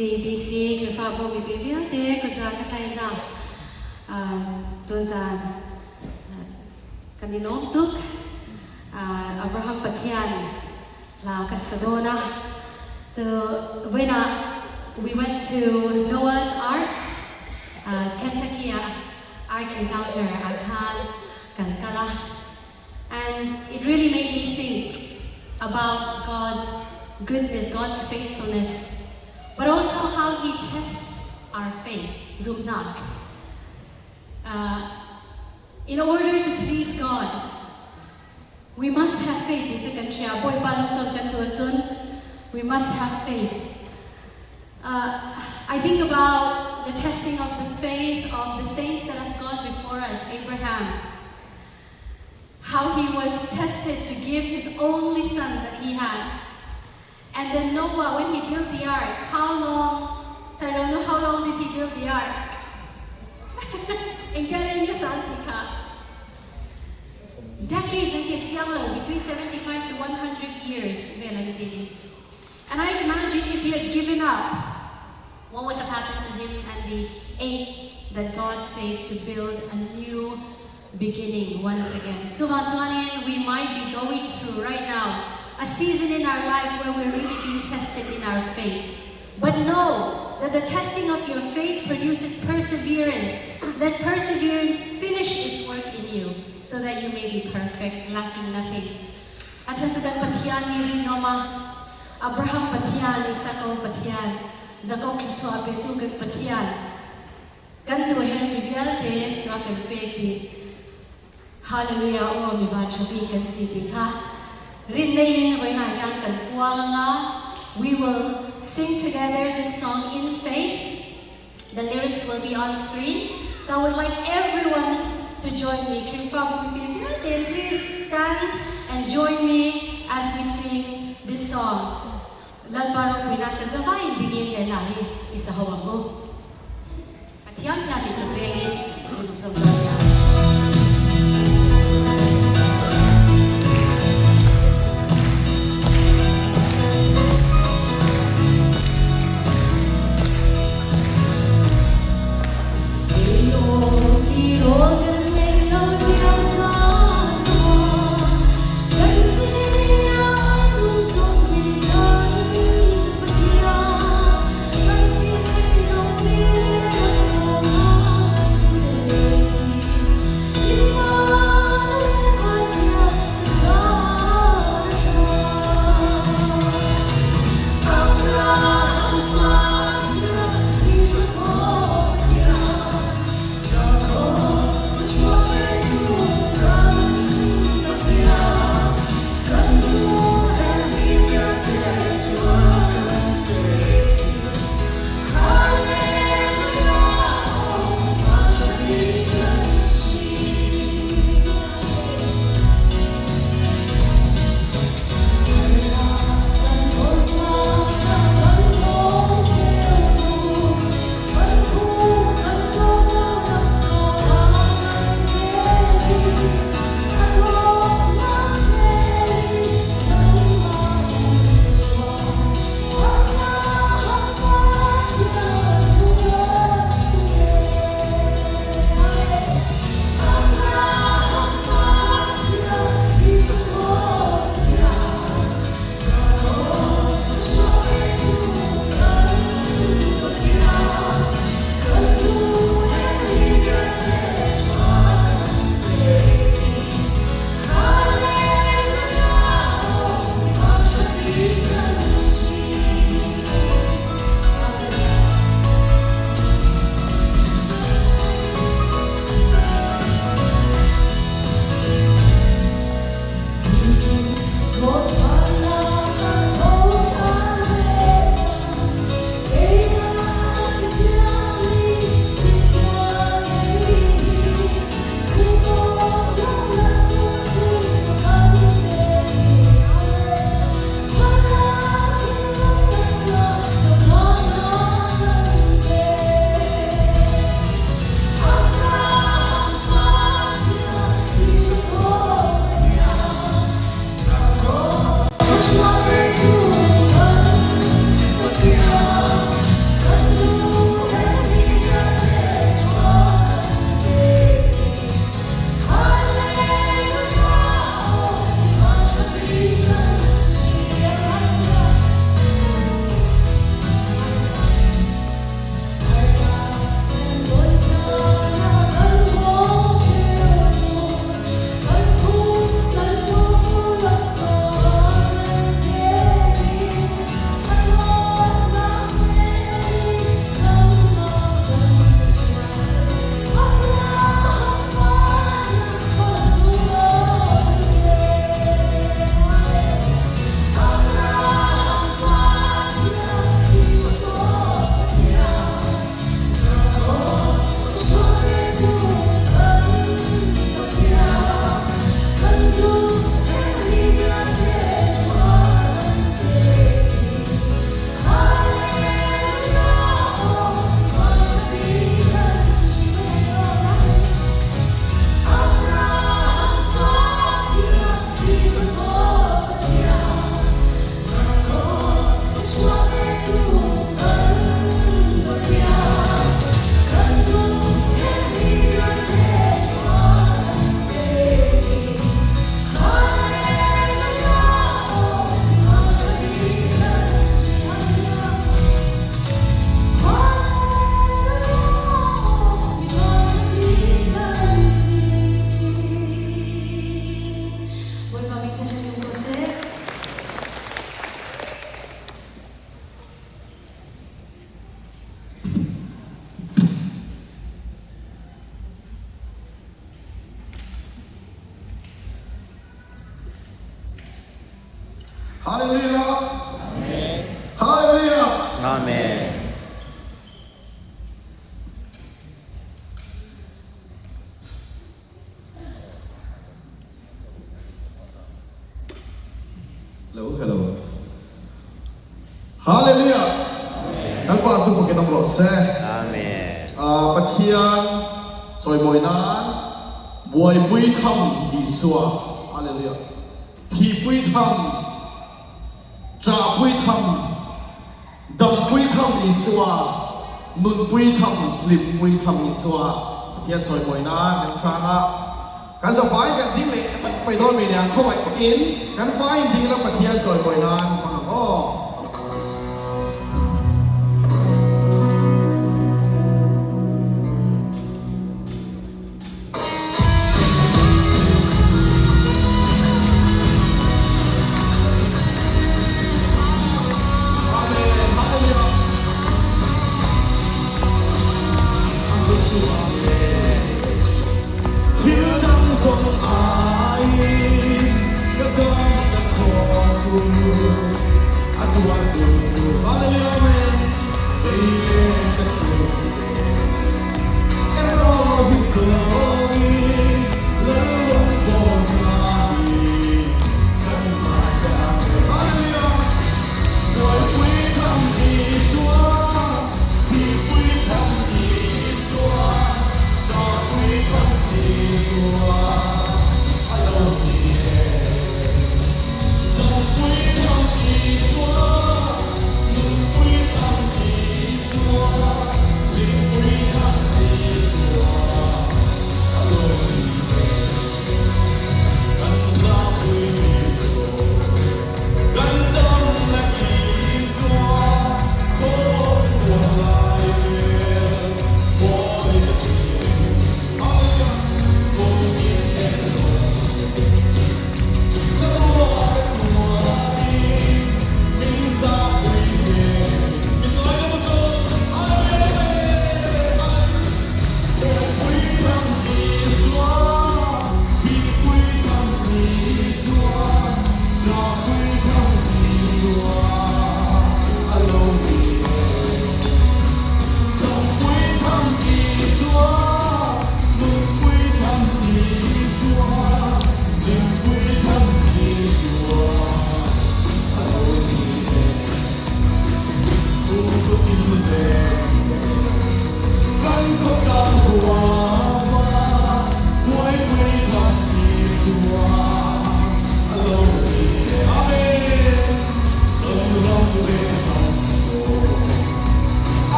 CDCคือฟ้าโบวิบิเบียเด็กก็จะกระไทยนะตัวจานกันดิโนตุกอับราฮัมปัทยานลากัสโดนะ so when we went to Noah's Ark Kentucky Ark Encounter Arhan Kankala and it really made me think about God's goodness, God's faithfulness, but also how He tests our faith. Zubnak. In order to please God, we must have faith. We must have faith. I think about the testing of the faith of the saints that have gone before us, Abraham. How he was tested to give his only son that he had. And then Noah, when he built the ark, how long? So I don't know how long did he build the ark? Decades and gets younger, between 75 to 100 years. And I imagine if he had given up, what would have happened to him and the 8 that God saved to build a new beginning once again. So we might be going through right now a season in our life where we're really being tested in our faith. But know that the testing of your faith produces perseverance. Let perseverance finish its work in you so that you may be perfect, lacking nothing. As sa patyan ni Rinoma, Abraham patyan, Isakaw patyan, Zakaw kitsuwa betugan patyan. Ganto hermivial de suakan peki. Hallelujah, oh mi vachabi kan siti ka. Rindayin ko na yang kan puanga. We will sing together this song in faith. The lyrics will be on screen. So I would like everyone to join me. Please stand and join me as we sing this song. Lalbarok winata zabayin bigin ya lahi isa hawang mo. Patiyang namin ito pengin sa mga. Hallelujah. Hallelujah. Amen. Hello. Hallelujah. Nang pasok po kitang rose. Amen. Patian, soy moinan, buhay bui tham Isua. Hallelujah. Thi bui tham, tra bui tham, dam bui tham Isua, nun bui tham, lim bui tham Isua. Patian soy moinan, yang sana. การสบายกันที่ไม่ไปโดนมีเนี่ยเข้าไปกินการไฟดีแล้วปะเทียนจอยบ่อยนานมาก็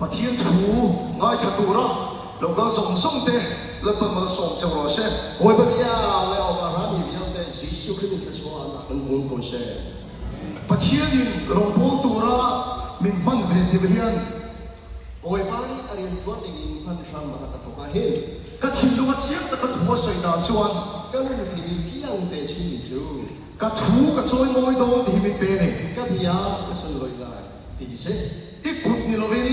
ปะเทียนถูง่ายขัดตัวเราก็ส่งเตะแล้วเป็นมันส่งจังหวะเช่ โอ้ยพระบิดาไม่เอามาหามีวิญญาณแต่สิชิวขึ้นที่ชัวร์นะมันมุ่งโกเช่ ปะเทียนดินเราพูดตัวมินมันเวทีเบียน โอ้ยบ้านนี้อาเรียนชวนดิ่งพันชามมากระทบมาเห็น ก็ทิ้งลูกเสียงแต่ก็หัวใส่ดาวชวน ก็นั่นที่มีพี่ยังแต่ชิมิจู ก็ถูก็ช่วยมวยโดนที่มิเป็น ก็พี่ยังก็สนเลยได้ที่เช่ อีกขุดนี่เราวิน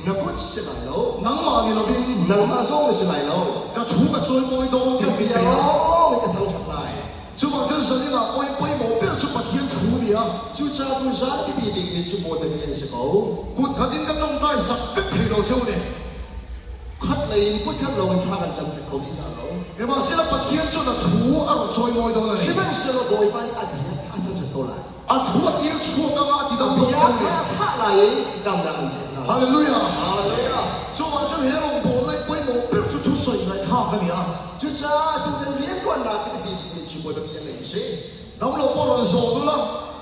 นักพุทธเสียไหลแล้ว นังมานี่เราวิน นังมาส่งเสียไหลแล้ว ก็ถูก็ช่วยมวยโดน ก็ ที่มิ พี่ เป็ ยัง น ก็ทั้งฉันไหล 就把这生意呢，我冇变出把天土里啊， จูชาจูชาที่พี่บิ๊กมีชั่วโมงแต่ไม่ยังสกอ กู他应该弄在十个皮肉酒的， คัดเลยพุทธลงทางกันจำเป็นคนที่น่าเรา 你把现在把天做的土啊，做我到了 ใช่ 嘞， ไหมเชื่อเราโดยบ้านนี้อาจจะอาจจะโต来啊土啊点错的啊，你都 พี่ 不 ยัง 讲的， ถ้าไหลดำดำ 哈利路亚， อะไรเลยอ่ะ 就把这黑龙波来规模变出土水来看给你啊， จูชาดูเรียนก่อนนะที่พี่บิ๊กมีชั่วโมงแต่ไม่ยังใช่ 咱们老把人说的了，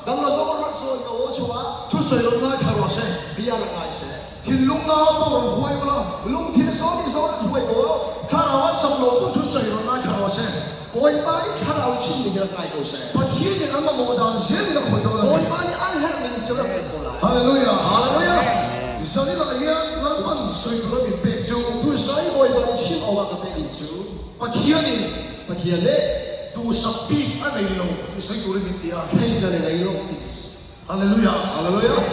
ดำเราสองคนรักส่วนโอ้ชัว 土水龙来看我噻， พี่ยังไงเช่ 天龙啊把人毁了， ลุงเทียนสอนที่สอนถวยโบ 他那我什么不土水龙来看我噻， โอยบ้านข้าเราชิมมีเยอะไงกูเช่ 把天的那么莫当先的毁到 โอย 了， บ้านอันแห่งหนึ่งจะรับเป็นคนละ 哈利路亚， อะไรเลย 你说你那个老板水土的变就。 ผู้ชายโอยบ้านชิมเอาว่ากับเป็นจู 把天呢， มาเทียนเนี่ย 都是比安内容，你谁都能明白啊！ ใช่กันในโลกที่ 哈利路亚， อะไรเลยอ่ะ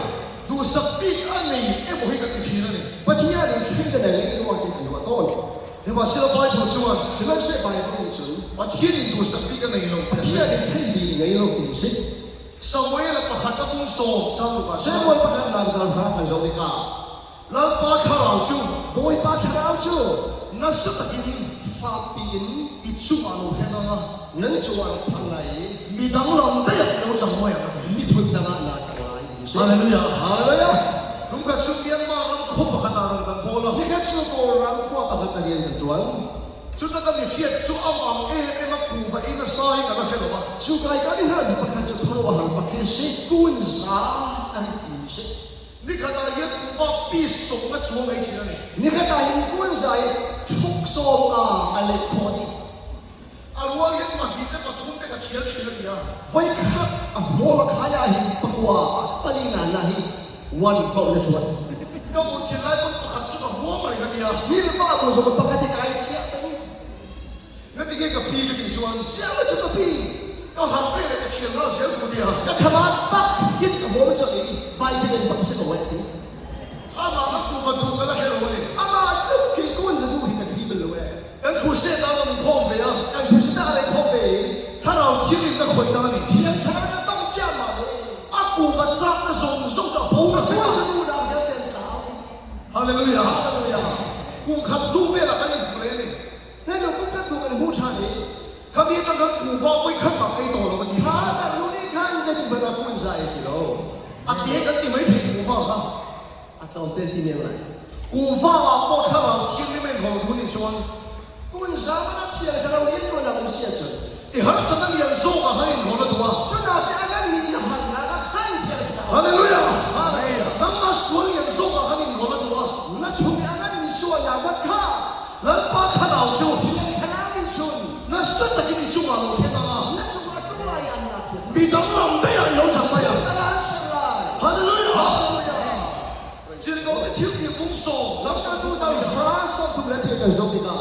都是比安内，也不会跟你提了呢。 มาเทียนใช่กันในโลกที่เป็นหัวต้น 你把现在摆头去玩， สิ่งนั้นใช่ไปก็มีสูง 把天呢都是比个内容， เทียนใช่ดีในโลกที่สิ 稍微了把看到公说，张路把 ใช่ 先 วันประกันนานการฟ้าเป็นสวัสดิการ 老把看老就， โอยบ้านข้าเราจู 那是的因， ฟาปีน 一出马路看到吗？ นั้นชวนพังไหน 你当然得有什么呀？ มีพุทธนานาจังไร 哈利路亚， อะไรเลยอ่ะ 如果身边嘛人可不看到人当波了， นี่แค่ชั่วโมงรังพวกปกติเรียนกันจวน 就那个你骗出昂昂那股份一个啥一个那看到吗？ ชูกายการที่เราอยู่ประกันจะพลวหันประกันสิกุนสาอันนี้สิ 你看到一股份必送个做媒体了你。 นี่แค่การยิงกุนสายทุกโซงอันเล็กพอดี 啊，我也嘛，你这把东那个贴了你啊！ ไฟขับโมลขายาหินปะกัวปลีนานาหิวันเบาเลยชวน 要我天来不喊这个我嘛个你啊！ นี่หรือเปล่าตัวสมบัติปกติกายเสียเป็น 那你这个逼的你说， เสียไม่ใช่ปี 要喊背那个天上谁不的啊？ ก็ทำมาปักยินกับโมลจะมีไฟจะเป็นปักเสียเอาไว้ที่ 他妈那股份土个那黑了我的， อามาก็กินกุนจะดูหินกับที่เป็นเลย 人土现在那么空肥啊！ อันทุกสิ่งอะไรเข้าไป 他老天里那回答你， เทียนขนาดต้องเจ้ามาเลย 啊股份涨的时候，你手上包了 กุ 对 น 吧？ จะดูดาวเดียวเต็มขาว 哈利路亚！ อะไรเลยอ่ะ 股看路为了跟你不来的， นั่นเราก็ต้องดูกันผู้ชาย 他别这个股份会看到黑多了问题。 ถ้าแต่รู้นี่ข้างจะจิบนากุนใจกิโล 啊，别跟你没听股份哈， อะตอมเป็นที่เนี่ยไร 股份啊，我看到天里面口土你说。 กุนสามนาทีอะไรเราเรียนตัวเราเสียจน 你还是那脸瘦啊，还有我的多啊！ ชุดนั้นอันนั้นมีน้ำหันนะข้างเทียนเรา 哈利路亚！ อะไรอ่ะ 那么说脸瘦啊，还有我的多啊！ นั่นชุดอันนั้นมีส่วนอย่างวัดค่า 人把看到就， เทียนขนาดมีชุด 那真的给你中啊，老天啊！ นั่นชุดว่าตัวอะไรอันนั้น 你当然没有有什么呀？ อันนั้นสุดเลย 哈利路亚！ อะไรอ่ะ 今天我们听你丰收， สัก 咱 สัก 们 ทุ 都 ก 到 ท่าน 了。 พระสงฆ์ทุกท่านที่เป็นสมิกา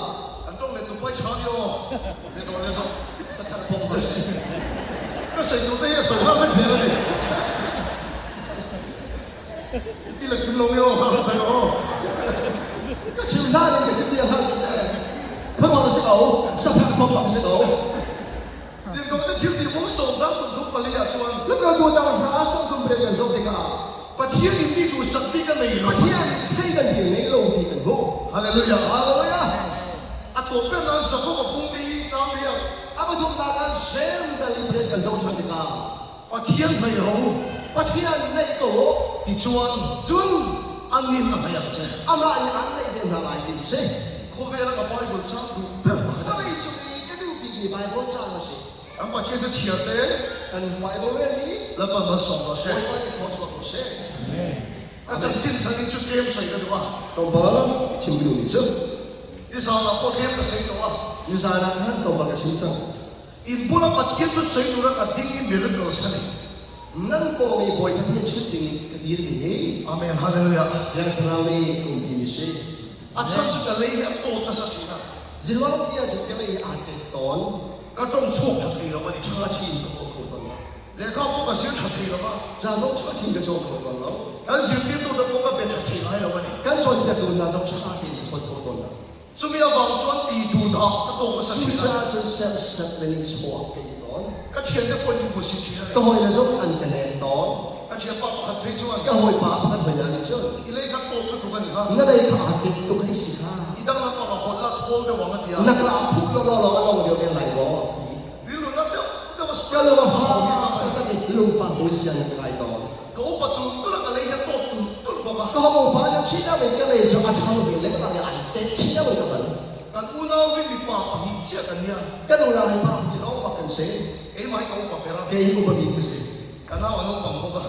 俺中来都不会唱的哦，那种那种， สักการะพงศ์ 那谁都这样手上没钱了的。你来金龙哟，好好谁哦？ ก็ชิวท่านี่ก็สิเดียวท่านเขาบอกว่าสิเอาสักการะพงศ์บอกสิเอา 今天我们听你丰收，咱是都不离啊，说。 แล้วก็ดูดาวพระสงฆ์ทุกท่านเป็นสมิกา 把天里地都神秘个内容 ประ。เทศไทยกันที่ในโลกที่เป็นโลก 哈利路亚！ อะไรอ่ะ 啊，多变咱什么个工地张力啊？ อามาดูตากันเซมแต่ลิเบรตกันสองชนกา 把天没有， ประเทศในโลก 你专 จุน 安宁那么样子。 อามาอันนั้นในเรื่องอะไรดีสิ 可为那个外国长度， สมัยสุดนี้ก็ดูปีกีไบเบิลจ้าสิ 俺把这个钱的， อันไบเบิลเรื่องนี้ 那把我送到 ใช้ 谁？ ไว้ในข้อสอบของเช 啊， ก็จะชิ้นสังจุดเกมใส่กันว่า ตัวเบอร์ชิมดูนี่เจ้า อีสานเราพอเทียบกับใส่ตัว นี่สาระนั้นตัวมันก็ชิมสั่ง อินบุระปัจเจียนตัวใส่ตัวกับดิ้งอินเบลล์ตัวสั่ง นั่งโกมีบอยทั้งนี้ชุดดิ้งกระดิ่งนี่ อาเมนฮาเลลูยา ยังสนามนี้คงมีเสีย อาชันสุดเลยเนี่ยโตตัสกินะ จิตว่าที่อาจจะเกี่ยวกับอาเกตอน ก็ต้องช่วยทักทีแล้ววันนี้ ชาชินก็โคตรแล้ว เดี๋ยวเขาบอกว่าเสียทักทีแล้วว่า จะต้องชาชินก็โคตรแล้ว การเสียที่ตัวจะบอกว่าเป็นทักทีแล้ววันนี้ กันส่วนจะโดนน่าจะชาชินส่วนโคตรแล้ว สุมีอาวังส่วนตีดูดอกก็โตมาสัก สุ ที ชาจะเสร็จเสร็จเป็นชัวร์ไปนอน ก็เทียนจะคนอยู่ผู้สิทธิ์ ก็หอยจะส่งอันเป็นแรงตอน ก็เทียนป้าขัดเพชรส่วน ก็หอยป้าพัดไปนานเชื่อ อีเล่ก็โตก็ถูกกันอีกฮะ นั่นเลยขาติดตัวให้สิค่ะ อีตั้งนั้นก็คนละโทษจะหวังกันที นักล่าพุกแล้วก็เราก็ต้องเดี๋ยวเป็นไหลล้อ นี่รู้นะเดี๋ยวมาส ก็เลยมาฟ้าก็ติดลูกฟ้าบุษยันไหลตอน ก็อุปตุก็ละกันเลยจะโตตุตุบอกว่า ก็หอบฟ้าจะชี้ได้เหมือนกันเลยจะอาชาลูกเล็กอะไรอันเต็มชี้ได้เหมือนกัน การอุณาวิมีป่าปังยิ่งเชี่ยกันเนี่ย ก็ดูแลให้ป้าที่น้องมากันเสีย เอ้ยไม่ก็อุปเปร่า เกย์กูบะบีกันเสีย กันน่าวันน้องบังบอกว่า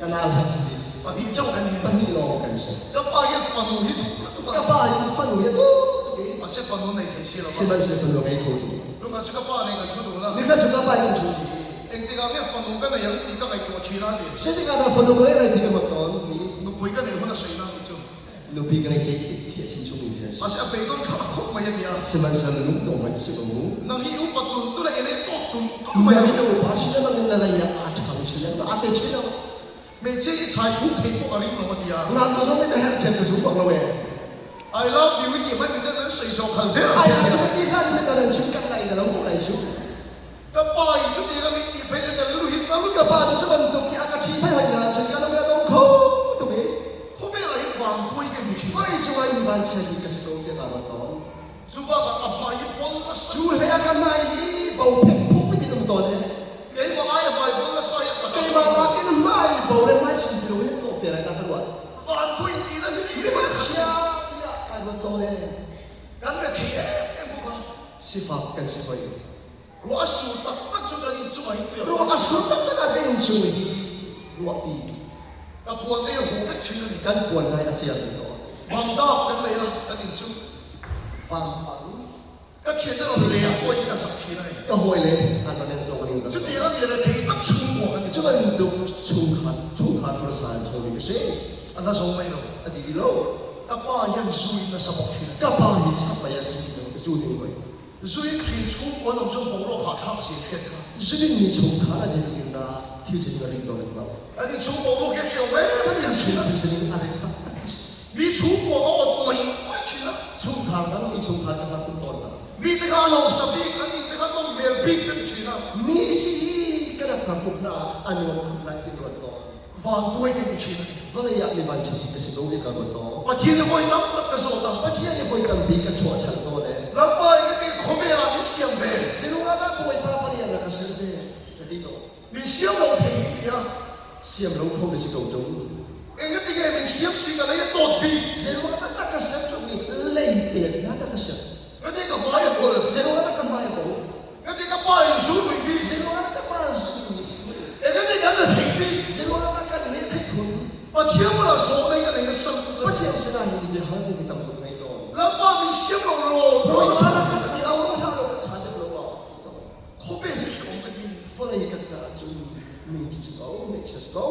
ก็น่ารักสิ ปังยิ่งเจ้ากันเนี่ย ตั้งนี่รอกันเสีย ก็ป้ายังฟังดูที่ดูตุก ก็ป้าอยู่ฟันอยู่ตู้ มาเสียฟังดูในที่เสียแล้ว สิมันเสียฟันอยู่ไอ้คน รู้มั้ยชุกป้าเนี่ยก็ชุดดูนะ นี่ก็จะป้าอยู่ตู้ เอ็งที่เราเนี่ยฟังดูกันเนี่ยยังก็ไอ้ตัวชีร้านดิ เช่นที่การฟันอยู่เลยอะไรที่กันมาก่อนนี่ นุคุยกันเนี่ยคนละสิ่งนะจู่ ลูกพี่กันเกย์เขียนชิ้นชุ่มอยู่เลย มาเสียไปก็ข้าคุกมาอย่างเดียว สิมันสนุกตรงไหนสิมันรู้ นั่งหิวปัดตุนตัวไหนเนี่ยโตตุน ไม่ได้ดูภาษามันนั่นอะไรอาจารย์ชื่อนั้นอาจจะชื่อนั้น ไม่ใช่ชายผู้ที่พวกอะไรมาดีอ่ะ งานตัวสมัยนั้นแค่กระสุนบอกเราเอง I love you นี่ไม่มีแต่นั้นสิ่งสำคัญเสีย ไอ้ที่ที่ท่านเป็นอะไรชื่อกันอะไรแต่เราไม่ได้ชื่อ ก็ป้าอีกชุดนี้ก็มีเพชรกันรู้หินแล้ว ก็ป้าจะมันตรงนี้อากาศที่ไม่ไหวนะฉันก็ไม่ต้องเขาตรงนี้ เขาไม่อะไรวางคุยกันอยู่ที่ ไม่ช่วยมีบ้านเช่นนี้ก็สกุลที่ตาบอดต่อ สุภาพอับมาอีกคนละ ช่วยให้อากาศไม่เบาเพ่งพุ่งไปที่ตรงตัวเนี่ย เอ้ยว่าไอ้ไปคนละสายกัน ไอ้บ้ากินไม่เบาเลยไม่สุดเลยตัวเปลี่ยนอะไรกันวะ วางคุยดีแล้วนี่ ไม่ใช่ไอ้บ้าตัวเนี่ย กันไม่เที่ยงพวก สิฟักกันสิไป รู้ว่าสุดตักตักสุดนี้ช่วยเดียว รู้ว่าสุดตั้งแต่ไหนช่วยรู้ว่าปี ก็พวกไอ้หัวไอ้ชิ้นนี้ กันปวดให้อาเจียนตัว บางดอกกันเลยอ่ะกันจริง ฟังฟัง ก็เขียนได้เราเลยอ่ะโอ้ยก็สักทีเลย ก็ห่วยเลยอันนั้นส่งลิงก์ ชุดนี้ก็มีอะไรที่ตักชุ่มหัวกัน 这个都冲看不是冲那个谁， อันนั้นส่งไม่รู้ 啊对喽， ก็ป้ายังซุยนะสมองที 干嘛你这么也是注定会？ ซุยที่ชุ่มหัวน้ำชุ่มหัวเราขาดทับเสียเพี้ยนครับ 是你你冲看了这个领导，提前个领导的嘛？ อันนี้ชุ่มหัวเราแค่เกี่ยวไว้ 那 ก็ 你 ยัง 冲 ชิน 就是你อะไรก็ มีชุ่มหัวเราอดตัวอีกไม่ชินละ 冲看แล้วมี冲看จะมาตุ้มต้นละ มีแต่การเราสบีอันนี้แต่การต้องเมลบิ๊กกันชินละ มีสิกระดับความตุ้มนาอันนี้มันตุ้มนาที่รถต่อ วางตัวกันชินละ วันนี้อยากมีวันชิที่สิโนวิการถต่อ มาทีนี้ไว้ตั้งตักกระโดด วันที่ยังไฟกันบีกันชัวชันตัวเลย แล้วไปก็มีคอมเมล่ามีเสียงเบส สิโนว่าป่วยป้าฟันยังกระเสือเด้จะดีต่อ มีเสียงเราถึงเนี่ย เสียมลงทุ่งในสิโนจง เอ็งก็ติดไงมีเสียงสิ่งอะไรก็ตัวบี Zero na takasya kami later na takasya. ก็ที่กับมาอย่างคน Zero na takamaya ko. ก็ที่กับป้าอย่างสู้บี Zero na takapasunis. เอ็งก็ที่กันจะถึงบี Zero na takanete ko. มาเที่ยวมาสอนในกันเองก็สนุก Pati ang sinahin hindi hali ni Tamso ngayon. แล้วป้ามีเสียงเราโล Pero ด้วย ang anak kasi ako ang halo at sabi ko ako. Ito. เขาเป็นของกันที่ Fulay ka sa sun. Mintis ko, mintis ko.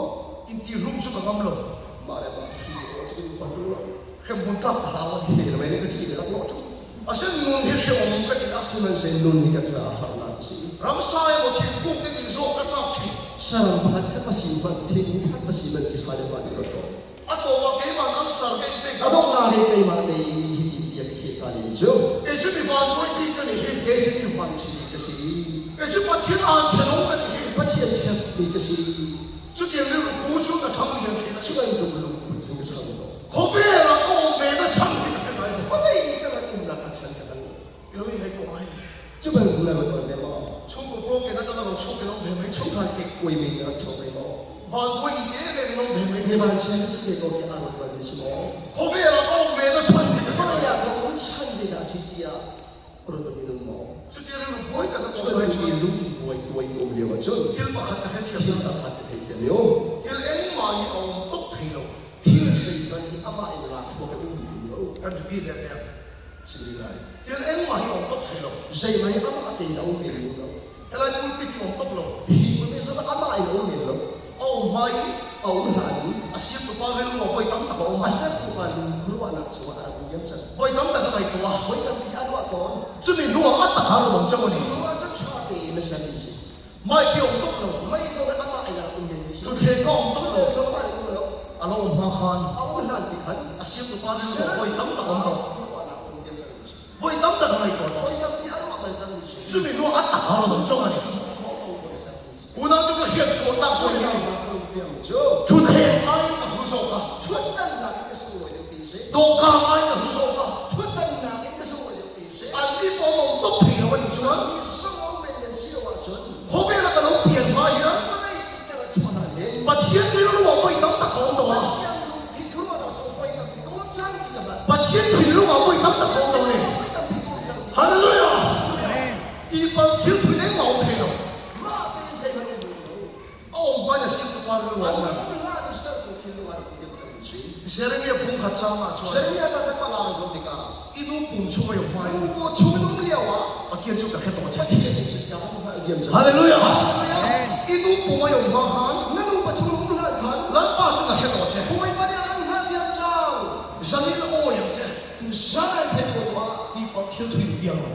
อินที่รุ่งสุดของเรา Mare ba, hindi ko sa kong patulo. เข้มข้นตับพลาว Hindi naman yung kasi nila ko. อาเช่นนุ่นที่เข้มข้นกันที่ Suman sa nun ka sa halang si. รำสายว่าที่กุ้งที่กินโซ่ก็ชอบที่ Sarang pahat ka pasipan, tingin at pasipan ka sa halaman ni Roto. อ่ะตัวว่าเกี่ยวกับนั้นสารเป็นเป็น Ano ang nari kay Mate hindi niya kikita ni Joe? เอ็งชื่อมีวันด้วยที่กันที่ Kasi yung fancy kasi เอ็งชื่อว่าที่อ่านเสนอกันที่ pati ang chef kasi ชุดเดียวเรื่องผู้ชุดกับทั้งเรื่องที่ siya ang tumulong kung sino siya ito. เขาเป็นแล้วก็เป็นแล้วช่างเป็นอะไร Patay ka lang kung nakatsan ka lang. ยังไม่ให้กูให้ Siya ba yung lagot mo niya mo? ช่วงกูโปรแกรมนั้นเราช่วงเป็นน้องเทไม่ช่วง Siya ka kay Kuya May na chokay mo. วันด้วยอีกเนี่ยเป็นน้องเทไม่ Hindi ba siya kasi kay Kuya Arot ba din mo? เขาเป็นแล้วก็เป็นแล้วช่างเป็นอะไร Kaya kung saan din na si Tia Protominon mo. ชุดเดียวเรื่องผู้แต่ก็ช่วย Siya ไม่ ba ช่วย yung ilong tuway-tuway ko niya ba siya? ที่เราขัดให้เทียบ Siya ang nakatipay ka niyo. ที่เอ็งมาอีกเอาตกทีเรา Tia พี่เดียเนี่ย สิริไร เดี๋ยวเอ็งมาที่องค์ตกเทโล ใจไหมอามาตีเราไม่รู้แล้ว อะไรคุณพี่ที่องค์ตกโล พี่มันไม่สามารถอามาไอ้เราไม่รู้ โอ้ไม่ เอาหนาดู อาชีพตัวป้าให้ลูกเราไปตั้งแต่ก่อน อา มา ศัยตัวมันรู้ว่านักสวดอะไรยังสั่ง ไปตั้งแต่ไหนตัว เฮ้ยตั้งที่อันว่าก่อน จะมีรู้ว่าตะขาบมันจะวันนี้ รู้ว่าจะชอบตีไม่สั่งสิ ไม่ที่องค์ตกโล ไม่สามารถอามาไอ้เราไม่รู้ จุดเทก็องค์ตกโล สามารถรู้แล้ว อารมณ์มาคาน เอาหนาที่ขัน อาชีพตัวป้าให้ลูกเราไปตั้งแต่ก่อน รู้ว่านักยังสั่งสิ ไปตั้งแต่ไหนก่อน เฮ้ยตั้งที่อันว่ามันสั่งสิ จะมีรู้ว่าตะขาบมันจะวันนี้我那这个黑子我当说你，就天爱的不说吧，多干爱的不说吧，俺你帮我都平了我你说，后面那个老变嘛呀，把天给了我会当大公的啊，把天给了我会当大公的嘞，哈利路亚，一般天给的毛病了。哦，买的新的花儿我们，现在也不怕涨嘛，是吧？一路补充有花儿，我天就在看多钱。哈利路亚！一路补有花儿，咱爸就在看多钱。上你的欧阳姐，一帮天推的变了。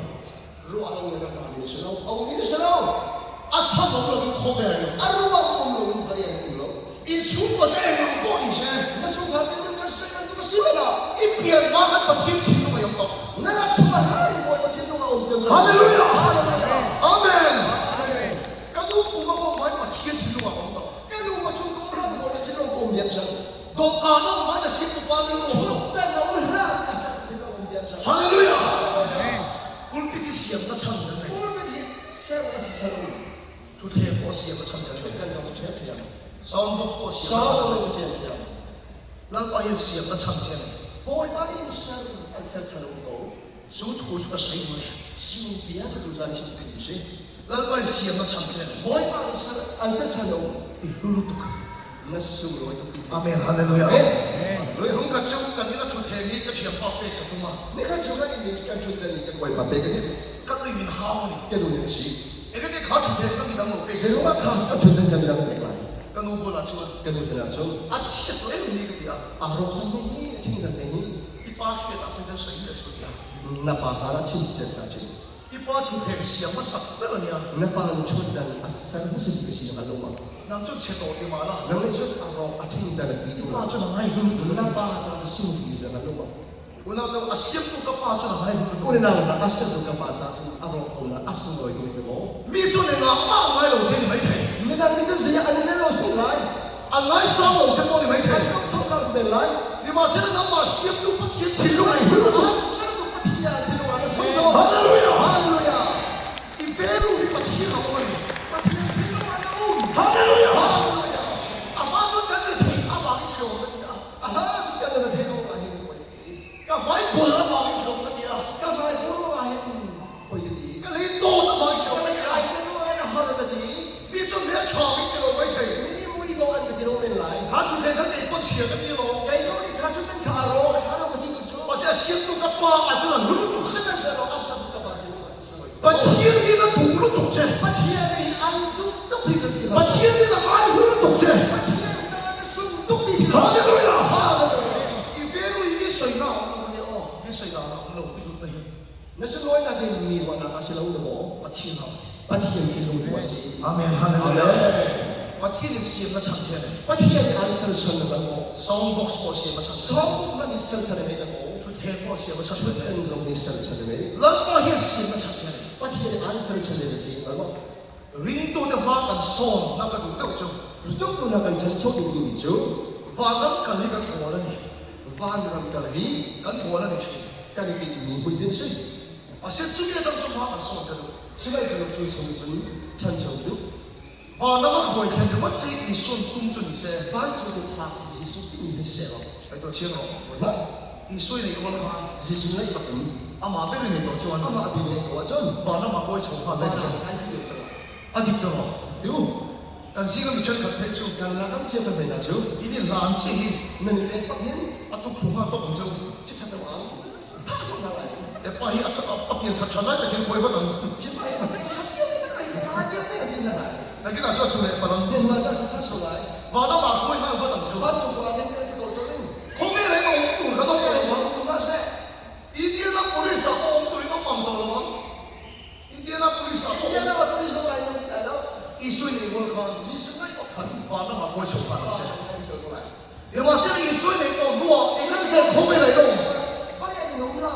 啊，差不多都靠边了。一出国在两国里先，一边马还把天气都没有到。哈利路亚！阿门。刚都不把我买把天气都没有到。都搞到买的新不把那个。哈利路亚！我必须写个唱的。出天我写个唱的。上不错写。那把人写个唱的。手托出个谁么？那把人写个唱的。阿门，哈利路亚。你红个手跟你那出天你个钱包背个多嘛？个对人好呢。一个在考出天，那你当我背。跟我不拿出啊？啊，七岁你个的啊？一把血打变成谁的手的啊？一把出天想我啥的了呢？那就切到的嘛啦。一把就哪一个路？我那个啊，先不个把就哪一个路？你说你阿妈买路钱你没睇？啊，来上路钱我你没睇？你妈现在他妈先都不贴钱路来，哈利路亚！你别路你把贴好了你，哈利路亚！阿妈说咱这贴阿妈给我们的啊，干嘛不阿妈给我们的啊？个你多的话给我们的，你准备炒给我们睇？他出天他得不切的你咯，我现在先都个把就能路，把天里的土路堵着，把天里的爱路堵着，哈利路亚！你别路一水那我们哦，一水那我们不是那些，把天好，阿门，哈利路亚！把天的写个唱起来，双国所写个唱起来，出天国写个唱起来，人把天写个唱起来，人多的话跟说那个都就，反正跟那个过了你，跟过了你去，啊，现在这边当中话跟说的，反正我回天的我这一顺工作你噻，哎，多钱哦？一岁你我看，阿妈俾你多少啊？反正我可以筹划那个，啊，对的咯。但是我们出去拍照，一定难吃，啊，都恐怕都唔做。ว่าเฮียอับเนียนขัดฉันได้แต่กินควยก็ต้อง คิดไปอะไรขัดเกี่ยวกันอะไรขัดเกี่ยวกันอะไรนะ นั่นกินอะไรสุดเลยปะนั้น เนี่ยมาจากทัศน์อะไร ว่าต้องมาคุยมาก็ต้องเชื่อ ทัศน์อะไรเนี่ยที่เขาจะเล่น คงไม่เลยมาตุ่นก็ต้อง เนี่ย เลย เขาต้องมาเสร็จ อินเดียนักบริษัทองตุ่นต้องมั่นตัวแล้วอินเดียนักบริษัท เนี่ยนะว่าบริษัทอะไรเนี่ยแล้ว อีสุนีคนกัน ที่สุดไม่ก็ขัด ว่าต้องมาคุยชกกันใช่ ไม่ใช่ตัวไหน เดี๋ยวมาเสียอีสุนีคนรัวอีนั่นเสียคงไม่เลยลง เขาเนี่ยอยู่ตรงไหน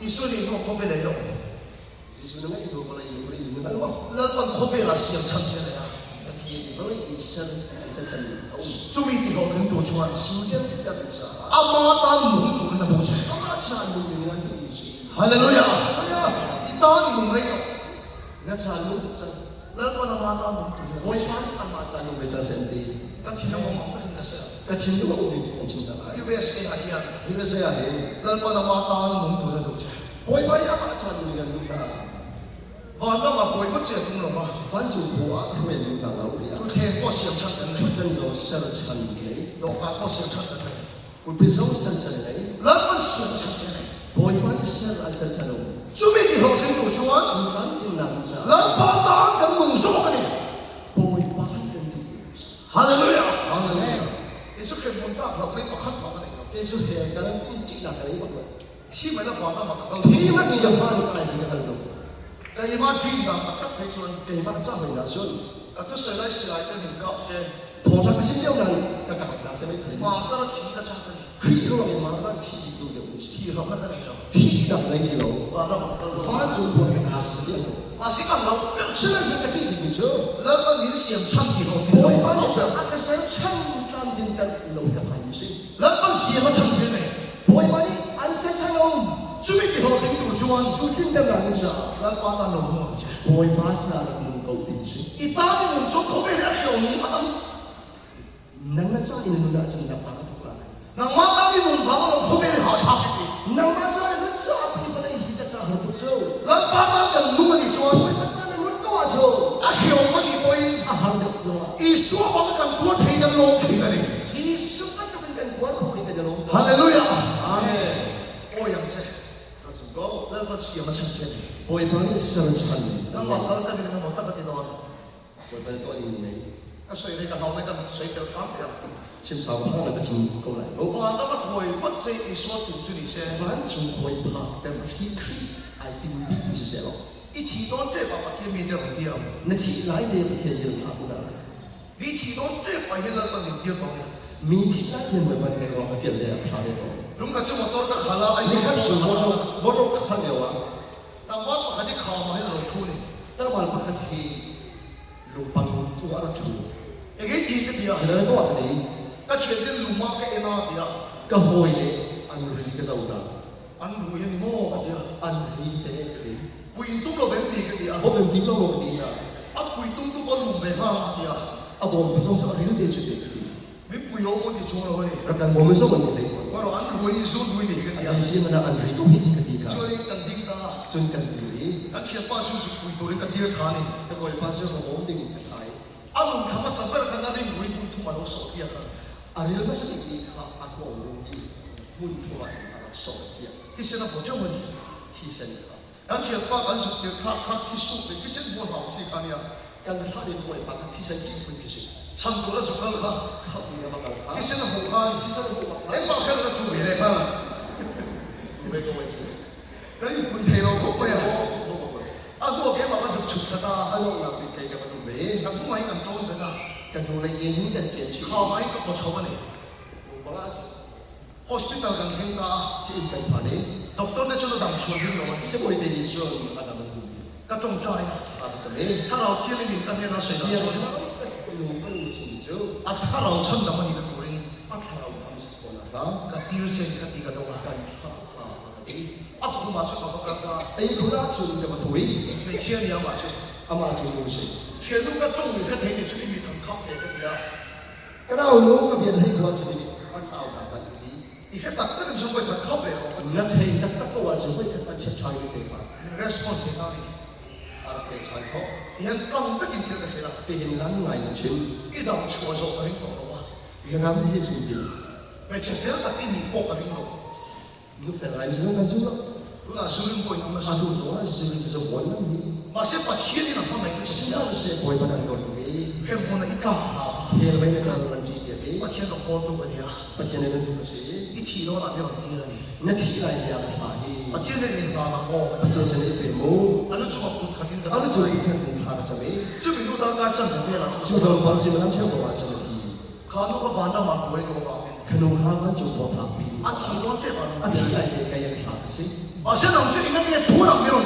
อีสุนีคนคงไม่เลยลง ที่สุดไม่อยู่ตรงไหนอยู่ตรงไหนอยู่ตรงไหนวะ แล้วมันคงไม่ละเสียงชัดเจนเลยอ่ะ ที่เขาเนี่ยอีเซนเซนเซนเอา จุมีที่เขาถึงตัวชวน สุดยอดที่จะดูซะ อามาตามหนุนตุ่นนะดูใช่ เขามาชาลูนี่มันที่สุด ฮาเลลูยาอีตานี่หนุ่มเร็ว งั้นชาลูจะ แล้วก็นามาตามหนุนตุ่น โอ้ยฟ้าที่อามาชาลูไปจะเซนดี ก็ที่เรามองไม่เห็นนะเสีย ก็ทิ้งตัวอุ้ยเป็นจริงนะไอ้ USA หายยัง ที่ไม่ใช่อะไร แล้วก็นามาตามหนุนตุ่นนะดูใช่ โอ้ยฟ้าที่อามาชาลูนี่กันดูนะ วันนั้นมาคุยก็เจ็บตรงหรอวะ 反正我他们领导老李啊 ทุ，กเทนก็เสียงชัดกันเล 出 ย 人走下了产业， ดอกการก็เสียงชัดกันเลย 我被手生产的， แล้วมันเสียงชัดกันเลย 我一般的下来生产的， จุมีที่เขาถึงตัวชวน 是反正男子， แล้วมาตามกันหนุ่มสู้กันเลย 我一般的都， ฮาเลลูยา 好了没有？ อิสุเคมุนตาเราไม่ต้องขัดมากันเลย 这是黑干不进来的一个问， ที่ไม่ละฝันมากัน 你们你就发的来这个很多， แต่ยังมาจีนต่างกันไปชวน 给你们咋回事？说， ก็เสียได้เสียได้หนึ่งกับเสีย 头上个新疆人要干啥？什么可以？ มาตลอดทีก็ชัดกัน 可以让你马上提都有东西， ที่เราไม่ได้เรา 提到那一楼， ว่าเราไม่ได้ 反正我给他是这样的， มาสิกันเรา 现在是个经济不错。 แล้วก็นิ้วเสียงชัดที่เขาถึง 我一般 เรา 的按个身称当今的楼的盘子， แล้วก็เสียงชัดเจนเลย 我一般的按身称哦， จุมีที่เขาถึงตัวชวน 出境的男子， แล้วก็ตาหนุ่มหัวใจ 我一般是按能够定性， อีตาที่หนุ่มสู้เขาไม่ได้หลงมาตั้ง 能那家里能那真的把它出来， นางมาตั้งที่หนุ่มเขาเราเขาไม่ได้หาทางไป 能把家里能咋比不能一个咋很不走， แล้วมาตั้งกันนุ่มนี่ชวน 我一般家里能多走， อาเขียวมันอีกคน 啊行的不走啊， อีสัวมันกันตัวเทียนลงทีกันเลย 其实我都跟跟我都会跟着龙， ฮาเลลูยา 阿门， โอ้ยังเจ๊ 那是够， แล้วก็เสียงชัดเจน 我一般的生产， แล้วมาตั้งกันที่เราตั้งกันที่นอน 我一般多年没， ก็ใส่ในกระเป๋าในกระเป๋าใส่เดียวกันเดียว 先烧好那个金过来， 我話得乜會乜啫？你所讀出嚟先，反正我一怕，但是he create I think big 是谁咯？你提到這把把天面的紅啲啊，那天来的不天也差不多，你提到這把嘢啦，個面啲講嘅，明天来的没把那个变得差的多。咁個這麼多嘅卡拉，你看是我都看了啊，但我把啲卡嘛喺度出嚟，但我不看去路旁做阿拉做，而家啲嘅啲啊，现在多少的，個前啲路馬嘅那啲啊，个好的，安利个啥子？安路嘅你摸嘅啲啊，安利的个，背東落邊啲嘅啲啊，我们地方我的呀，啊背東都個路邊啊啲啊，啊我们不说是安利的就对的，你背好嗰啲錯啦嗰啲，那跟我們說問題的，我話安路嘅你所路嘅啲啊，但是我們安利都係一個地方，所以等啲㗎，真跟對，咁其實巴少少背到你個啲嘅產呢。那個發生好穩定嘅態。阿龍琴日十分看到啲每本同埋攞手機啊，啊，你那個是你看阿公容易問出來那個手機，啲先得保障我哋，提升他，而且他按說叫他技術嘅，啲先冇好去看呀，讓他的會把他提升進步嘅時候，參考咗做緊啦，靠你的辦法，啲先得好看，提升好啊，你話佢就做嘢嚟啦，沒個問題，咁要背地落曲咩啊？阿多幾萬蚊就出實啊，啊，那我哋計嘅都未，咁唔係咁多嘅啦，跟住你嘅人堅持，靠埋個個籌嚟我啦是，hospital 咁聽㗎，是應該怕你， doctor 咧出到啖傳邊度啊？是我哋嘅說阿達文主義，個中災啊！啊，是咩？他老天裏面跟住那誰你要來做？用不用清楚？啊，他老親咁啊，你個古人，啊，他有他們是講啦，個第二先個第二個都啊。跟他啊，阿同馬出個個個，哎，佢啦是咁嘅對，你千年馬出，阿媽做冇事。全都個中年個睇你出啲面同級嘅嗰啲啊，ก็เรารู้ก็เพียงให้ความจะมีความเอาแต่วันนี้ 而家特登想為同級嚟講， นักเทนนักตะวันจะไม่กันจะใช้ในวัน response 係哪裡？ อาเป็นใช้เขา 而家更得件嘢嘅係啦， เป็นหลังไหนชิ้น 呢度錯咗喺邊度啊？ ยังงั้นที่สุด 咪直接特啲面搏喺邊度？ นึกแต่ไรสิ่งนั้นสิ่งนั้น 我如果是人不能是， Adu doa sini bisa buat ni. 马些把天的那方面给写 Siapa sih boy pada kau ni? 骗我那一干嘛？ Hel mai nak nanti jadi. 把天都包住个的呀， Pasien yang nanti mesti. 一提到那边低了的， Nanti lagi dia lagi. 把天的人拿那包， Pasien sendiri pemu. 俺都怎么不肯定的？ Adu tu ikan tentang sahaja. 这边都大概政府费了， Sudah pasti dalam siapa macam ni. 看那个反正嘛，不会给我方面。 Kenungan cukup tapi. 啊，提到这方面， Adu lagi kayak sih. 啊，现在我们最近那些土壤没有。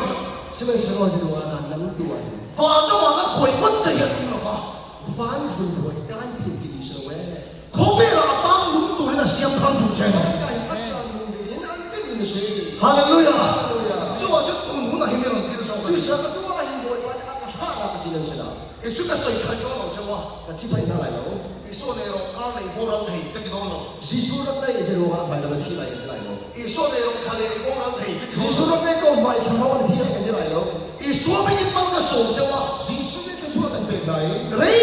Sebenarnya masih dua anak tuan. 反正嘛，那鬼混这些东了哈， Fan pun boy dah itu di sana. 可别了，当农队的香汤土钱。哈利路亚，这我是不农那些没有别的时候，也是个水产高老师哇，你说那种咖喱火烧皮这个东西，你说那种咖喱火烧皮这个东西，你说明你当个手脚啊，你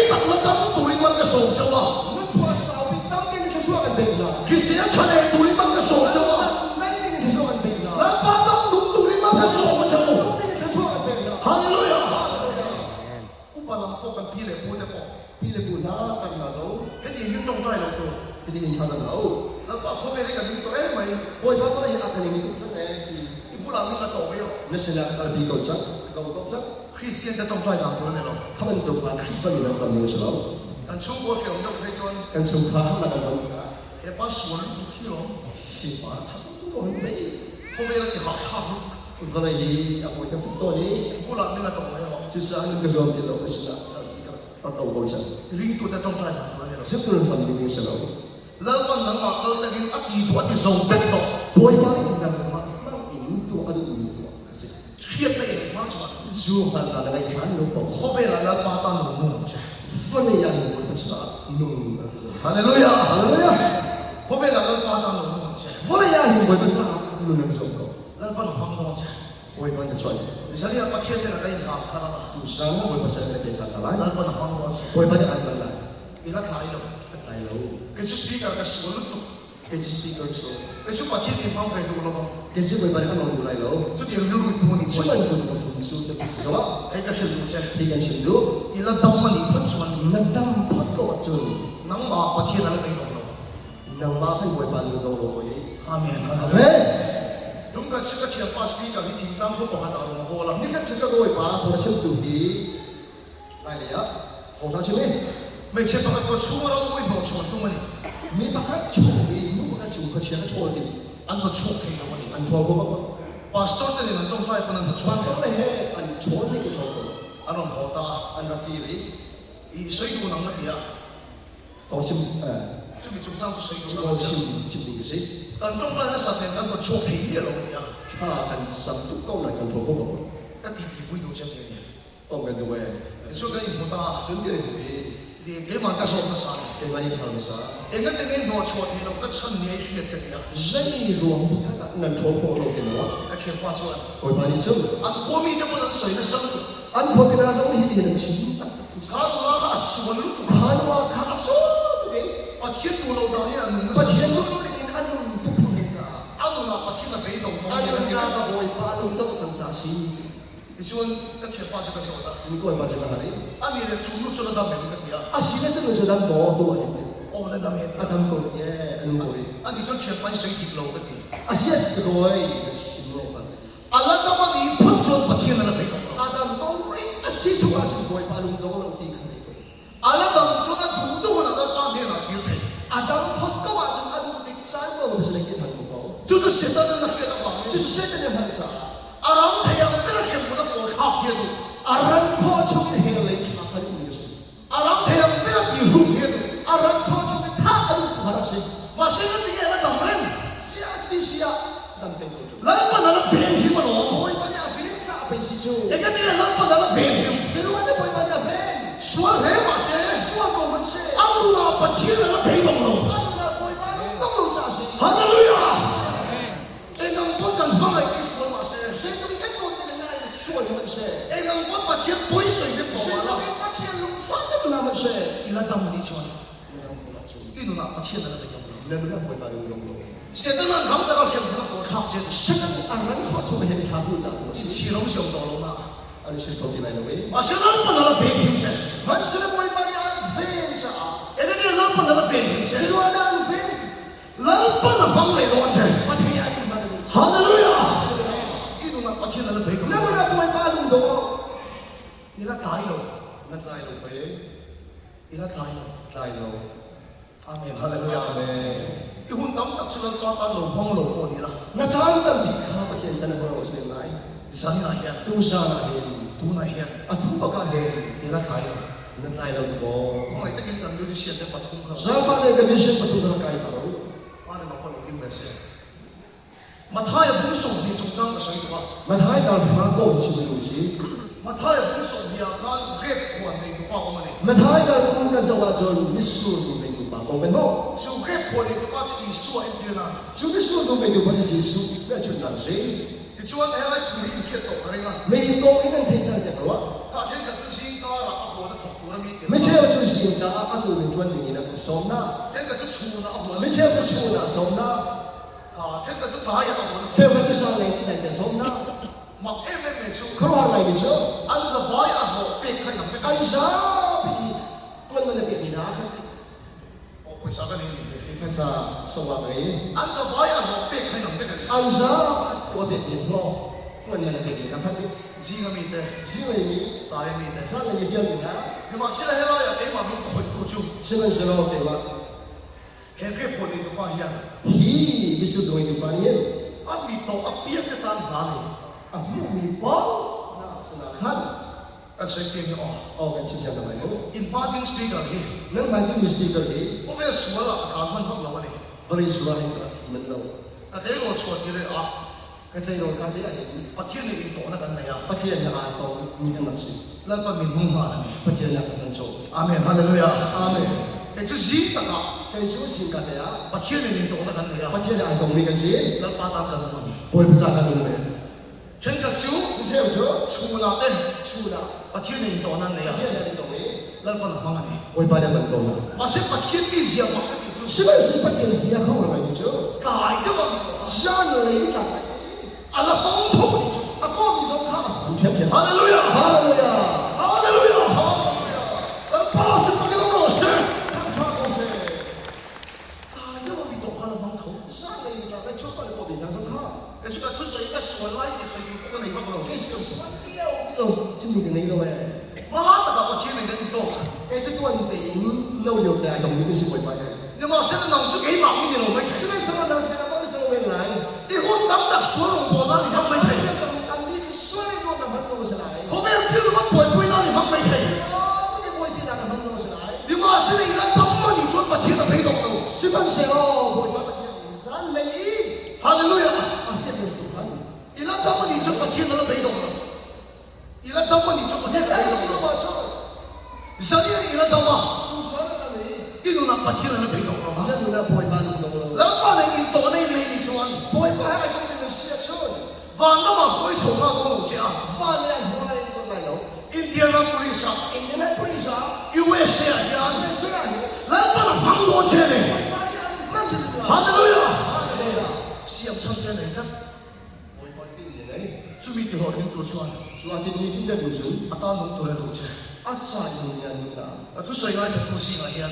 当了当队当个手脚啊，你谁看来队当个手脚啊？ 那把当农队当个手脚，哈利路亚。我把那包跟皮来包的包，那点运动在了多。 那把后面那个领导哎没，你不让那个倒霉了。Christian 的动在哪多呢咯？但中国给我们都可以做，也把手人不去了。后面那个好差不多，不让那个倒霉了。领导的动在哪多呢咯？那我能把那个阿弟多的手真到，贴嘞马上。 后面来了把当农弄去，哈利路亚，后面来了把当农弄去，那把农弄去，你说你要把天的那个银行看到吧？那把农弄去，你那开了，跟着 speaker 个手轮动，跟着把天的方法都了吧？这点路过你去，哎个很路线，你那当嘛你喷出来，能把天那个没动了，阿门阿门。 中国这个天把 speaker 你听当不把它弄过了，没钱把它出了，我也不出动了你，按不出可以了你。 Pastor tadi nonton tayo pa ng nonton. Anong hota? Isay ko nang nabiya. Sabi ko saan ko say ko nang nabiya. Nonton tayo na sa atin ang choking niya lang niya. Katitipoy daw siya niya. So ganyan hota. Di man kasok na sa akin. E nga tingin mo chot niya ka chan niya hiyat ka niya. Kasi pasok. Ang komi niya po ng soy na santo. Kano nga ka asuwan luto. At hiyat tulaw daw niya anong nasanto. Ano nga pati na baydong mo niya. Isuan kasi pasok ka sa uta. Ani rin sunod-sunod ang meron ka niya. Oo na dami. Ani sun siya pa soy tiglaw ka niya. Alam naman ipon sa pati na baydong mo. Alam naman sa nagpundo na pati na beauty.就是现在的那个的话，aram thayang terakhir mo na po khap yedo. Aram thayang terakhir yedo. Masih nanti ada tamren. Lapan dalam film himan oh. Eka tidak lapan dalam film. Suara masih. Aku apa sih dalam film lo? Haleluya. Enam pun kan bangai Islam masih. Enam pun macam boy saja bawa. Ila tamu ni cuman. Ini nak macam mana lagi? Setelah kamu dah kerja dengan kau khap je. 出现他不长我是起龙上道路嘛，啊你是头进来了喂我是老不能了飞牛车，还是那会把你安飞着现在这老不能了飞牛车，其实我的安飞老不能帮雷多车，我天呀你妈的哈利路亚，一路那我天能飞动，那个人不会把你多你那大有，那来了喂你那大有，来了阿门，哈利路亚，阿门一会当当出来当当路帮路过你了，那真的比他不天生的朋友是没来山那边，都是那边都那边，啊土不干的你那大有，那来了不我们这个人就是现在把通课，上发的个没选不土的盖头我们把路定在些，嘛他也不送你中章的水果。那他到他过不去的东西嘛，他也不送你啊，他越宽那个把我们的，那他到公的时候就你说你没有把我们弄就越宽那个把自己说一点啊，就你说都没有把这些书那就难谁你就按那来处理一些懂的那个，美国一个天上的话他这个就是搞了阿婆的头骨的面，没想到就是人家阿杜人专你那个手拿这个就出了阿婆的，没想到就是那手拿啊，这个就打也阿婆的，这个就上来那个手拿嘛，没出，可能还没说按是花呀，我别看那个，按啥比端到那个地方我为啥个你？看啥说话没按是花呀，我别看那个，按啥我别别说端到那个地方看的几个面的，因为你大的面的，上面也叫你啊你嘛现在那呀，给我们捆住住，这个时候对吧很越宽那个把呀，你是对的发言阿米多阿边个单哪里？啊没有米包那是哪看啊，谁给你哦？哦跟今天的朋友 In parting speaker 里，能看见 Mr. 里我们说了，看看怎么了的。 Very running 们都啊，这个错的了啊，个这种看的啊把天里面多那个没啊，不天的啊都你看那是那把民风嘛的。不天的很重阿门，哈利路亚。阿妹也就是那个，跟什么性格的啊把天里面多那个没不啊，天的爱动你个是那把当个那个没。不会不咋看你们这个酒你是有车出了的，出了把天里面多那没啊，天的你懂没那把那帮的。我把它们懂了我是把天里面嘛，是不是不天是要靠我们就改的嘛，下雷干阿拉帮头的就，啊哥你说看你偏偏哈利路亚，哈利路亚哈利路亚，哈利路亚。把是这个老师，看过去改的嘛，你多看了帮头。下雷干在出版的过程当中看可是个出水一个水来的水，不可能放不了。这是个什么料这种经历的那个喂妈的，我天哪，你多！这是关于no 有的懂你们是会发现你妈现在脑子给忙的了没？现在什么东西他们是未来你混当的说了我那你放没听？当你说的我们做起来后面听了我不会那你放没听？哦你不会听那个做起来你妈现在一来当嘛，你说把听了没懂了？是不是哦我把天山雷哈利路亚！啊天哪一来当嘛，你说把听了没懂了？一来当嘛，你说把听了没懂了？谁一来当嘛？都说了你一路那把听了没懂了吗？那你那不会把你懂了那把人一多那没穿，不会把那个你的事情反正嘛不会从那个路线。发了后来就来了Indianapolis, 你那不上 USA 呀，那是啊来把那忙多钱呢？哈利路亚！시험 천재는 일단 준비 때 어린 도주한 수학이 인데 도주 아따 농도래 도체 아차이냐 누가 또 소이가 도시가 hiyan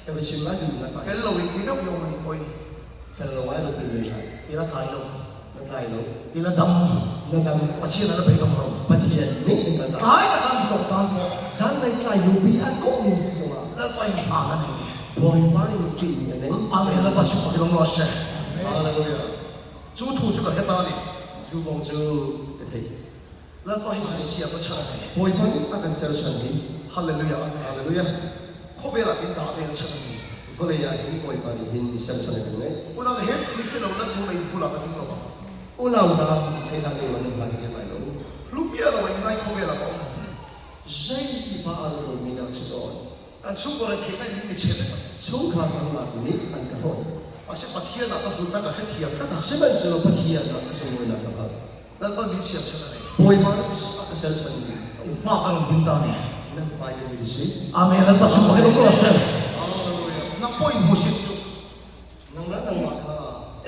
그게 지금 아주 나 fellow 인기가 용은 거의 fellow 들리나 이라 타이로 나타이로 이라 담 나담 마치 나를 배경으로 바티에 네가 다이가 담이 똑단 산나이 타이로 안 꼬미스와 날 빠이 아가네 보이바리 끼네 아메라 바시 어디로 넣었어 할렐루야 주 도주가 했다니 주봉주 대태 날 빠이 시합을 차라네 보이바리 아간 세르찬이 할렐루야 할렐루야 코베라 빈다 베라 차라네 Folea ini koi pari bin sen-sen kene. Una de gente que lo dan una impula que tengo. Ulang da kai da ni wan pari ke mai lo. Lumpia lo en nai cobe la ko. Zai ki pa al lo mi na so. An chu ko le ke nai ni che le. Chung kha kan la ni an ka ho. A se pa thia na ta hu na ka he thia ta ta. Se ban so pa thia na ka se mo na ka. Lan ba ni sia cha na. Boy ma ka sen-sen ni. Ma ka lo binda ni. Nan pai ni si. Amen. Lan pa chu ko le ko se. Na poi mo si chu. Nang la nang ma ka.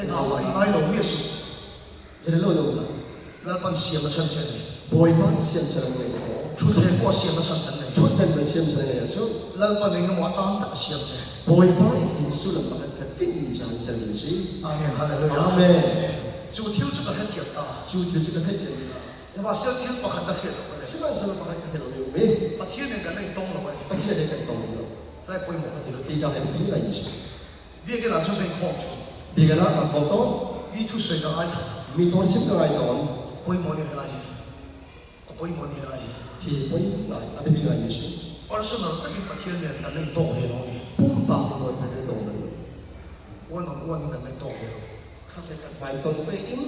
E na wa nai lo mi su. Se lo lo la. แล้วปันเสียมาชันเชน บอยบ้านเสียงเฉลย ชุดเรียกว่าเสียมาชันกันเลย ชุดเป็นเสียงเฉลยชุด แล้วปันเองก็หมดตอนตักเสียมเชน บอยบ้านอินสุลมันก็ติ้งจานเฉลยสิ อาเมนฮาเลลูยา อาเมน จูทิวจะให้เทียบตา จูที่สุดให้เจอ แต่ว่าเสียทิวประคันตะเขียนเลย สิ่งนั้นสำหรับการที่เราอยู่มี ปะเทียนเนี่ยกันเลยตรงเลย ประเทศใดกันตรงนี้ ได้ปุยหมดกันทีละ ที่จะให้มีอะไรอยู่ เบี้ยกันหลังช่วยเป็นของจู บีกันนะขอโทษ มีทุกสิ่งอะไร มีตัวชิมอะไรตอน ปุยหมดเนี่ยอะไรปุยหมดเนี่ยอะไร ที่ไม่ไหลอะไรมีอะไรอยู่ เพราะฉะนั้นตะกี้ปะเทียนเนี่ยกันเลยตรงเวลานี้ ปุ่มปากตัวมันไม่ตรงกัน อ้วนอ้วนนี่กันเลยตรงเวลา ข้าไปกันไปตรงไปอิน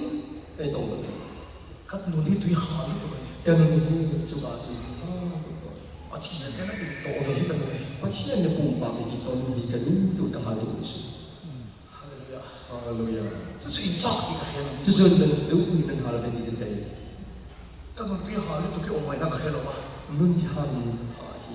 ไปตรงกัน คัดนู่นนี่ตุยหาอยู่ตัวนี้ กันนี่จุฬาจี ปะเทียนกันนั่นเป็นตรงเวลากันเลย ประเทศในปุ่มปากที่ตรงนี้กันตุกหาอยู่สิ ฮาเลลูยา ฮาเลลูยา这是一照一个黑了，这是能都会能好的你的天，刚刚对好你都给我买那个黑了吧？论他们好的，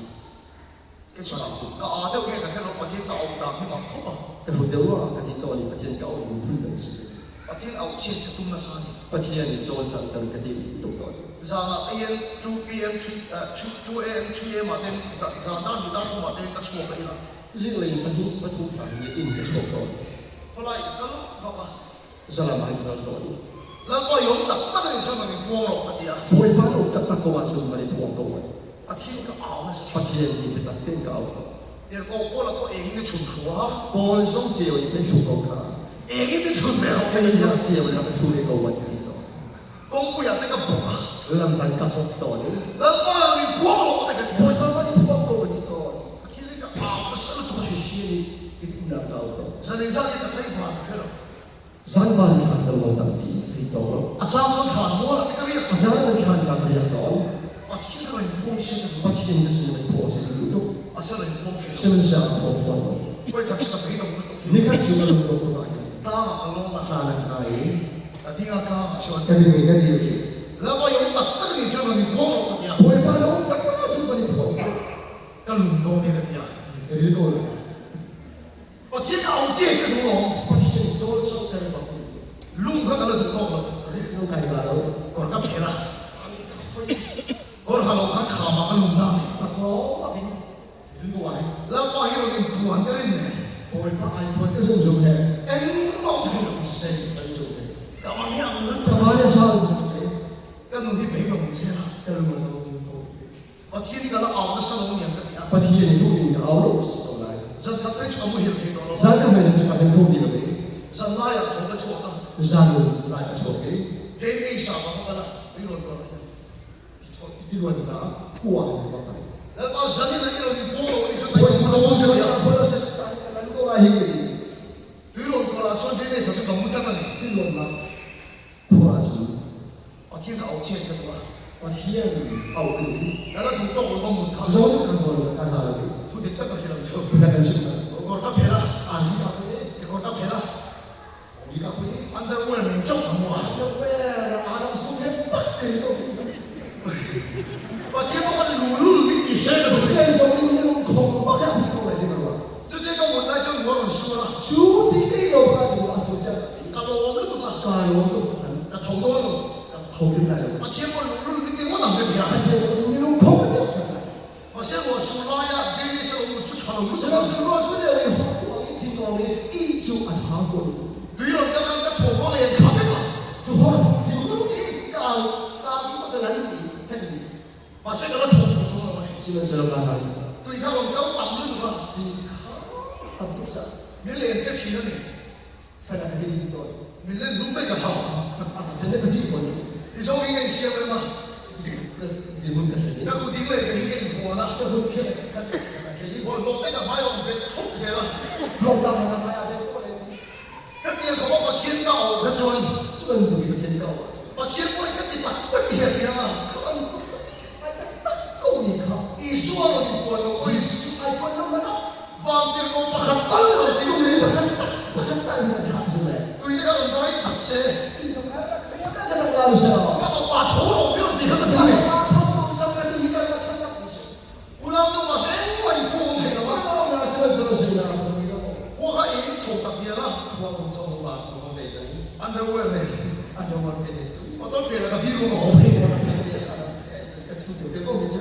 给啥？那啊，都给那黑了，我听到当你忙哭啊，但是的话，他听到你把钱搞你不能是，我听到钱就懂那啥呢？把钱你做上等个的懂到的，啥啊？AM 2 PM 2 AM 3 AM 嘛，啥那你当我嘛，那个错没了。因为不同行业应该错到，后来那个爸爸，是哪里到到的？那我用那个什么的光了，我的呀，不会把我打个话是哪里破到的？我听个熬那是把钱你被打电搞，第二个过了我哎，你存储啊，我上节我被出高卡，哎，你存没了，哎呀节我那个出那个问题了，光不要那个补啊，冷淡搞不到的，那把你光了我那个，我他妈你破到你个。我听那个熬的是多去。一定要搞到。神灵上帝的非法去了，三万看着我等比可以走了，啊，张手传播了，那个也不三万看到可以搞，我听到你空心的，我听的是没破，是流动，啊，是人空心是不是啊？破破了，我也看这个没懂，你看是不是都不来？打嘛弄嘛，他能来，啊，顶下打嘛就，跟你跟你，然后有打那个你就说你破了我呀，我一般都打打是把你破，跟轮到你的呀，你够了，我听到这个东龙，我听你做车跟你保护，龙看到了就到了，你都开啥了？我那别了，我还老看卡嘛跟龙那里，打我打你，你过来，然后有你管的人呢，我一般iPhone 就是这么的，哎，老朋友，谁很熟的？干嘛样子？干嘛的上？跟侬的朋友去了。跟我们我听你讲了熬的是龙年的呀，把天你都给熬了，是过来。这他被全部有听到了，三个孩子把人拖地了没？这哪样同个错的？三个来个错给，这为啥嘛？我了，没论过了。一个人拿过来的话，那把神的那个你过了，你说我不懂这个，或者是能够来一个人，对论过了，说这类事情搞不得的呢。一个人拿过来住，我听到我见的吧，把天熬的，那个读到我们看，只是我是干什么干啥的？读的这个去了就，不太干净的，我他赔了，啊，你干不的，我他赔了，你干不的，俺在屋里面种什么啊？要不然阿当苏天不给我。我听到我的路路的底线了，天上的那种空包样过来的嘛，直接跟我来就我们说了，就这个有那什么手讲，他说我们不干，干我都不能，那头多了，头进来了。我听我路路的给我啷个的呀？而且你那种空的，我现我说拉呀，这个时候我就传了，这个是我是的，我一听到的，一就按他说的，对了，刚刚在土包里看这个，就说有个东西干不是男的，太的，把这个土说了嘛。基本是干啥的？对，他说刚绑那个，你看，他不是，你脸这皮了你，才来给你说，你那龙背的好，真的不记得你，你说我应该写了吗？你们干什么？那土地我也给你活了，这不骗人，看这我龙背的妈要给捅死了，老大他妈呀，别过来，跟你可把天道可准，这不给天道啊！把天我跟你打不点名啊，看你不可以，哎，够你看。你说了你我就会是爱穿那么大，放点我不很淡了，就是不很淡的看出来。对那个哪一直些，你说哎，我那个老师啊，他说把头弄掉你那个他地。把头上面的一个穿上不行，我那我谁我你不配了我吗？那是啊，我还一瞅特别了，我从吧，我得这里，俺在屋里，按照我给你做，我都别了个比如好配的，个出表嘅方面啫。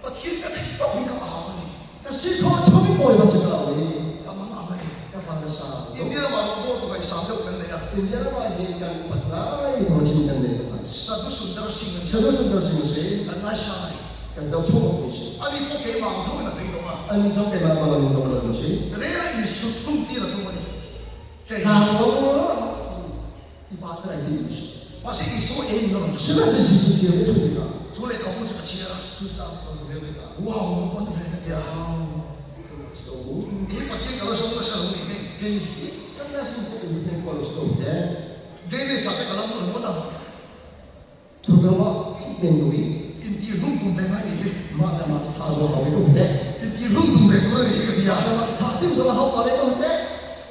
我天个睇到你个好你，個思考聰明過嚟就係你，咁啱你，一翻嘅衫。印啲人話我都係三喐緊你啊，印啲人話你咁不拉，同錢緊你。實都順得先嘅，實都順得先嘅，但係晒，但係就錯誤嘅。啊你屋企盲通就睇到啊，安尼種嘅嘛嘛運動嘅東西。你係熟工啲啦，都我哋，即係一把得來的東西。我是你說嘢唔能現在是時間嘅處理啦，出嚟搞不出錢啦，就這樣都沒有的。哇，我幫你睇嘅呀，你把天搞到什麼時候你睇？現在是不一定過了時候嘅，你哋實在諗唔到，同佢話面對，印啲窿洞定喺你，嘛他說好嘅都唔得，印啲窿洞定喺你嘅呀，他點說好話嘅都唔得，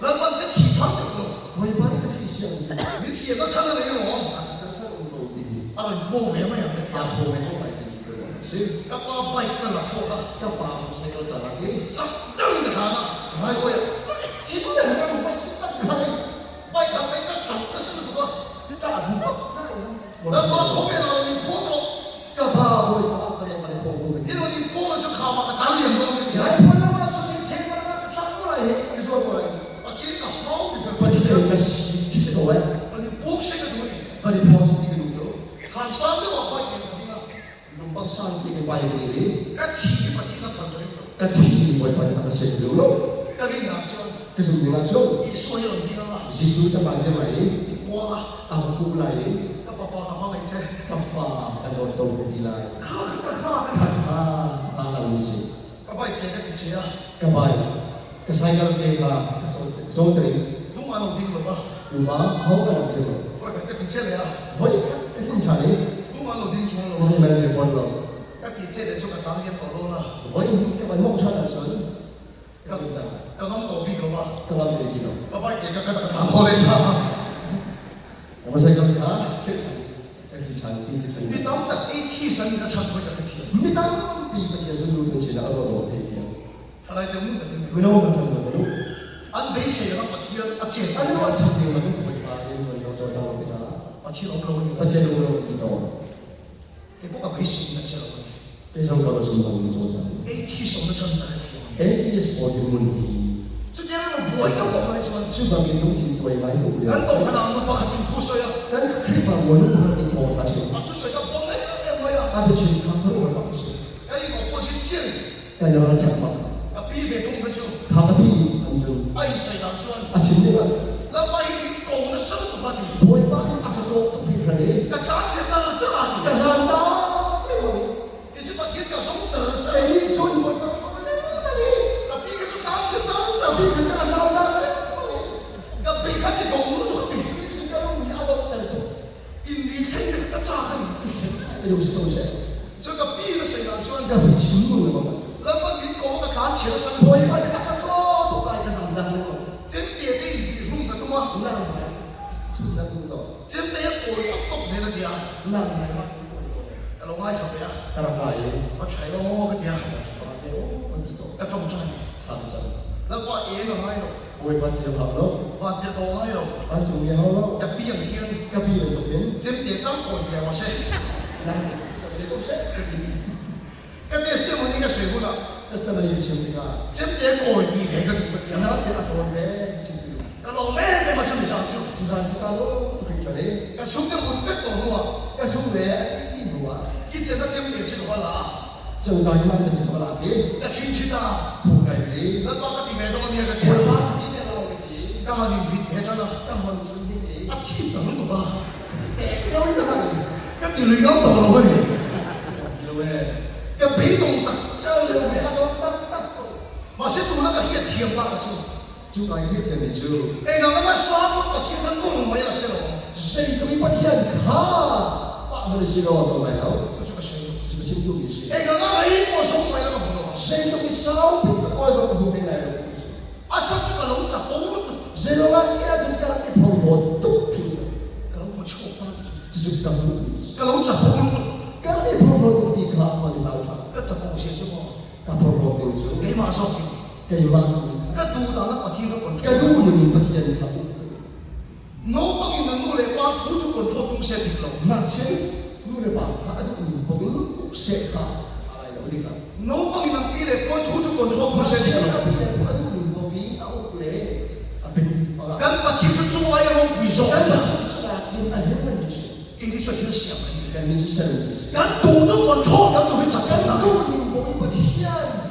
嗱我哋其他嘅咯，我要把你個提醒，你寫到出嚟嘅我。啊，冇嘢咩人嘅呀？我咪都係呢個先，一巴跛得啦錯啦，一把唔使個得啦嘅，執燈嘅行啊，唔係我呀，一般人都唔會識得佢哋，跛頭你真執得先唔過，揸唔得，我講嘅啦，你幫我，一把會打佢哋我哋破破嘅，因為你幫我就靠埋個打臉咁嘅你呀，破啦嘛，所以請我啦，打過嚟，你說過嚟，我聽個好嘅，我聽到個其實我你幫識嘅東西，我哋破咗呢個路度。行山都話跛嘅點啊？龍北山嘅怪嘅嘢，一次咪聽得頭咗呢一天會發生嘅事咯。個，一年兩張，其實唔係錯，你所有啲啦，是數得慢嘅嚟，你過啦，阿姑嚟，一發發咁樣嚟啫，急化嘅多到啲嚟，巴冷意思，咁咪記得啲錢啊，嘅拜，嘅世界嘅嘛，嘅數地，都買落點咯啊，對吧？好嘅嘅，喂，一啲錢嚟啊！可以一定查你，都揾路點做咯？我哋咪嚟放咯，一件車你出個賺一個咯啦，可以因為摸出嚟筍，一定就咁到邊個啊？咁啱你見到，個班嘅個談我哋啦。我世界嚇，非常係查啲嘅。你當得 AT 神你都出佢就嘅錢，唔當比嘅嘢係路嘅錢啊，多數係嘅。睇嚟就唔得嘅。佢都冇問題嘅。按你寫啦，我聽一隻，啊，你話前面我都唔會怕，因為我做咗我哋啦。我聽落路我聽到我知道，你嗰個俾錢嘅啫，非常高的成本做咗。AT 送得出嚟嘅錢。ATS 我哋問題，即係呢個會咁講嘅啫嘛。超過面都見對買到嘅。咁到可能都不肯定付稅啊。但係開發我都唔肯定我把錢。啊，出稅就幫你一樣啊。啊，不錢佢都會把錢。哎，我過去借你，但係我錢嘛，啊，俾你通嘅啫。他的屁很重。哎，誰能賺？啊，錢呢個，那萬一你講的生活的，我會把你阿個都俾佢哋。那價錢真係真係但係唔得，你只把天條送走咗。你說我講。那邊個出價錢走就走？係佢真係收得。那邊個你講都對，新加坡唔係阿多，但係印尼天嘅個差很。你又是收錢，這個邊個誰能賺？應該會錢㗎嘛。那麼你講的價錢生活，我一般就阿個都來就唔得咯。真係你語用得多嗎？唔得唔係，真係唔得。真係一個一個寫得啲啊！唔得唔係嘛？老外頭嘅啊，得啦，係。我齊咯嗰啲啊，我知道。一種真係。差唔多。那個嘢就喺度，我會把自己合咯，發一個喺度，把做嘢好咯，一邊人邊，一邊嚟讀邊。真係當個嘢我識。嗱，你都識。跟住先我呢個水壺啦，一陣咪要錢㗎。真係個嘢嘅嗰啲乜嘢然後啊？睇下個咩先至。個老咩你咪真係想做？自然自然咯，都可以做你。個從嘅目的度咯一從咩一路啊，喎，以前都真係知道啦，正大慢嘅就啦嘅，一千千啊，鋪計你。那把個地位都我呢個我地，話啲嘅啦，我哋。今日你唔係真啦，今日先啲嘢。一千等度啊，有呢個問題。跟住你講到咯嗰啲，有誒。又俾動特就係咩啊？得。馬先到那個一天八個鐘，就係呢條嚟做。哎呀，我那三個天分都唔係啦，知道冇？誰都不天卡，把我的心咯做嚟咯，就這個誰？是不是都有事？哎呀，那一個送嚟那個朋友，誰都少邊個該做唔明嚟咯？啊，說這個龍仔好乜？誰都話一直跟一碰我都拼，個龍我錯不了，就是咁。個龍仔好乜？跟一碰我都啲卡我哋鬧場，個怎麼寫啫嘛？跟碰我定咗，你馬上，計碼，個獨當那個天個滾，計都唔明不天卡。我幫你們努力挖ก็ทุกคนชอบทุกเส้นเรา มาเช่นนู่นเลยป่ะพระอดุลบอกว่าเสกค่ะอะไรเราดีครับ น้องก็มีนักปีเลยก็ทุกคนชอบทุกเส้นเรา พระอดุลบอกว่าเอาเลยเป็นอะไร กันปฏิทุกส่วนยังลงวิโซ่ กันมาที่จะเป็นอะไรนั่นสิ อีนี่ส่วนที่เสียมัน กันมีจะเสริม กันทุกคนชอบกันตัวเป็นสัตว์ กั กัน นนะ ดูนี่บอกว่าที่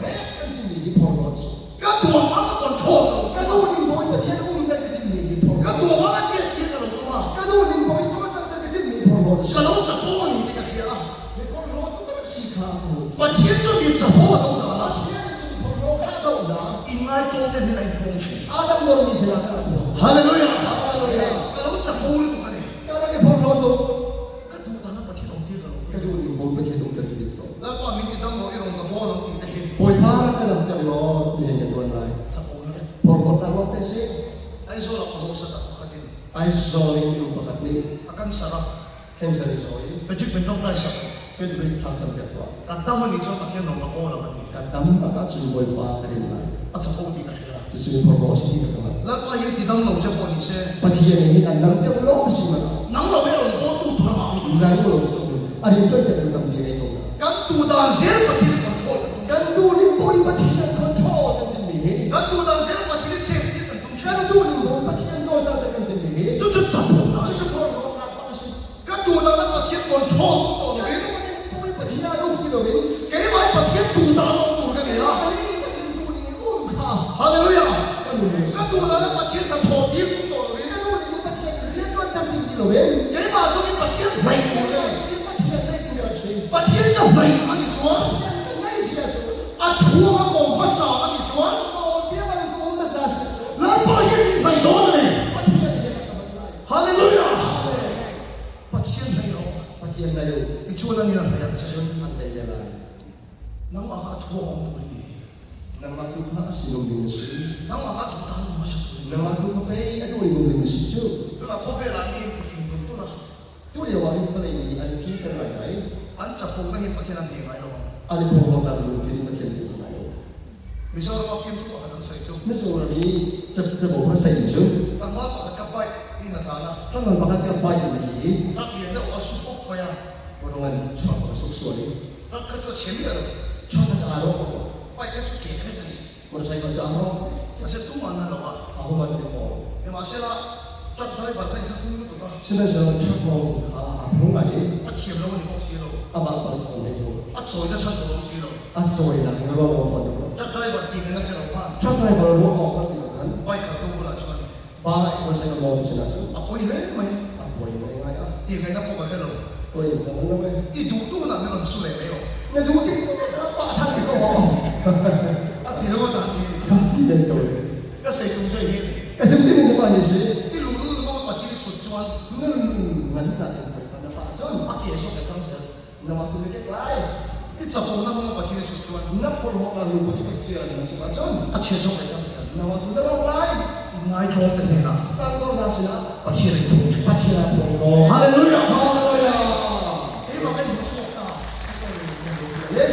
แม่กันที่มีพอรอด กันตัวมันคนชอบ กันดูนี่บอกว่าที่อุ้มกันที่มีพอ กันตัวมันเสียที่กันเราตัว กันดูนี่บอกว่าที่มันจะเป็นที่มีพอรอด กันเราจะพูดนี่กันเนี่ย ในพอรอดก็ต้องสีขาว ว่า天这里怎么都得了， ที่นี่是พอรอดก็ได้ 应该多跟你来共情。 อาดัมโดนมีเสียงกัน 哈利路亚， ฮาเลลูยา กันเราจะพูดนี่กันเนี่ย ก็ได้พอรอดตัว กันดูตอนนั้นประเทศเราที่เรา ก็ดูนี่บอกว่าที่ต้องการที่ต้อง แล้วก็มีที่ต้องบอกอีกองกับพ่อเราอีกแต่ ปล่อยพาแล้วก็นำจากรอมีเงินตัวอะไร จะพูดเนี่ย พอรอดแล้วก็ได้สิ ไอ้ส่วนเราเราสัตว์ปกติ ไอ้ซอยมีอุปกรณ์นี้ อาการสาร แค่ไหนซอย เป็นจุดเป็นต้องได้สัตว์ เฟซบุ๊กทำสัญญาตัว การตั้งมันนี่จะประเทศเราเราเรากัน การทำประกาศสิ่งบ่อยว่ากันได้ อาจะพูดที่กันเลย จะสิ่งพอรอดสิ่งที่กัน แล้วก็ยังที่ต้องเราจะพูดนี่ใช่ ปฏิญาณนี้การนำเที่ยวโลกสิ่งนั้น นั่งเราไม่เราพูดตู้ตัวเรา นั่งโลกสิ่งนั้นอันนี้ช่วยกันทำยังไงตรงนั้น กันดูตอนเสียประเทศกันโทษ การดูนี่บ่อยปฏิญาณคนชอบกันที่นี่ กันดูตอนเสียประเทศเสียที่กันต้อง การดูนี่บ่อยปฏิญาณโจทย์กันที่นี่ 就是怎么了？ 这是พอรอดรับความสิ่ง 跟读到那个天光冲到那里， บ่อยปฏิญาณลูกที่เราเห็น 给买把天读到那读给你了。 อันนี้ปฏิญาณดูนี่อุ้มค่ะ 哈利路亚！ ก็ดูนี่ 跟读到那把天的跑衣服到那里， การดูนี่ปฏิญาณเรียกว่าจำเป็นที่เราเห็น 给马上你把天美过来， ปฏิญาณได้ที่เราใช้ 把天的美啊你穿， ได้เสียสุด 啊图啊我不少啊你穿， โอ้เบี้ยมันก็อุ้มมาซะ 来把天你美到那里。 ปฏิญาณได้กับมันได้ 哈利路亚！把天没有， ปฏิญาณได้อยู่ 你穿了你那样子， อันใดอะไร 能把它图我们读你， นำมาทุกพระสิลงดินสิ 能把它读到我们是读 นำมาทุกพระไปไอ้ตัวลงดินสิชื่อ 对吧？可别让你不听不懂了。 ตัวเดียวอันนี้ก็เลยอันนี้ที่กันไหนไหม 俺这后面也不听人家来了， อันนี้พอเราทำดูที่มันเขียนอยู่ไหน 没想到我听不懂还能睡觉。 ไม่ส่วนนี้จะบอกว่าใส่ชื่อ 但我把它搞坏，你那啥呢？ ถ้าเราประกาศจะไปอย่างนี้ 他别的我说不会呀， ว่าตรงนั้นชอบสุขสวย 他可是前面的， ชอบจะอารมณ์ 外边是给那个你， มันใส่ก็จะอารมณ์ 这是东莞的了吧？ เอาเข้ามาในคอ 你马上了，这他一把他一下轰不懂啊， ซึ่งในส่วนชอบมองพรุ่งไหน 我贴不了你东西了， อาบาปาสังเกต 我走一个车子东西了， อันสวยนะแล้วก็มองคน 这他一把给那个老板， ชอบอะไรพอรู้ออกว่าเป็นแบบนั้น 外卡都过来穿， บ้าคนใส่กระบอกชนะซึ่ง 啊，我一来没， อัดไว้ยังไงอ่ะ 点开那过来了， ตัวอย่างนั้นไม่ 一读读那那出来没有？ ในดูที่มันจะรับปากท่านก็บอก 啊，点了我打的， ที่เดินตัว 那谁懂这些？ ไอ้สิ่งที่มันจะมาเนี่ยสิ 你路路我把天的水钻， นั่นมันที่ตัดเป็นคนละปากจน 啊，给说给当时。 นำมาตัวเล็กไล่ 你怎么那么把天水钻？ นับคนหกเราดูที่มันเกี่ยวกับสิ่งนั้น 啊，切中来当时， นำมาตัวเล็กไล่ 应该中的那个， ตั้งต้นราศีนะ 把天的空去。 พัฒนาตัวโต 哈利路亚！ ฮาเลลูยา 你把那不错的， เล่น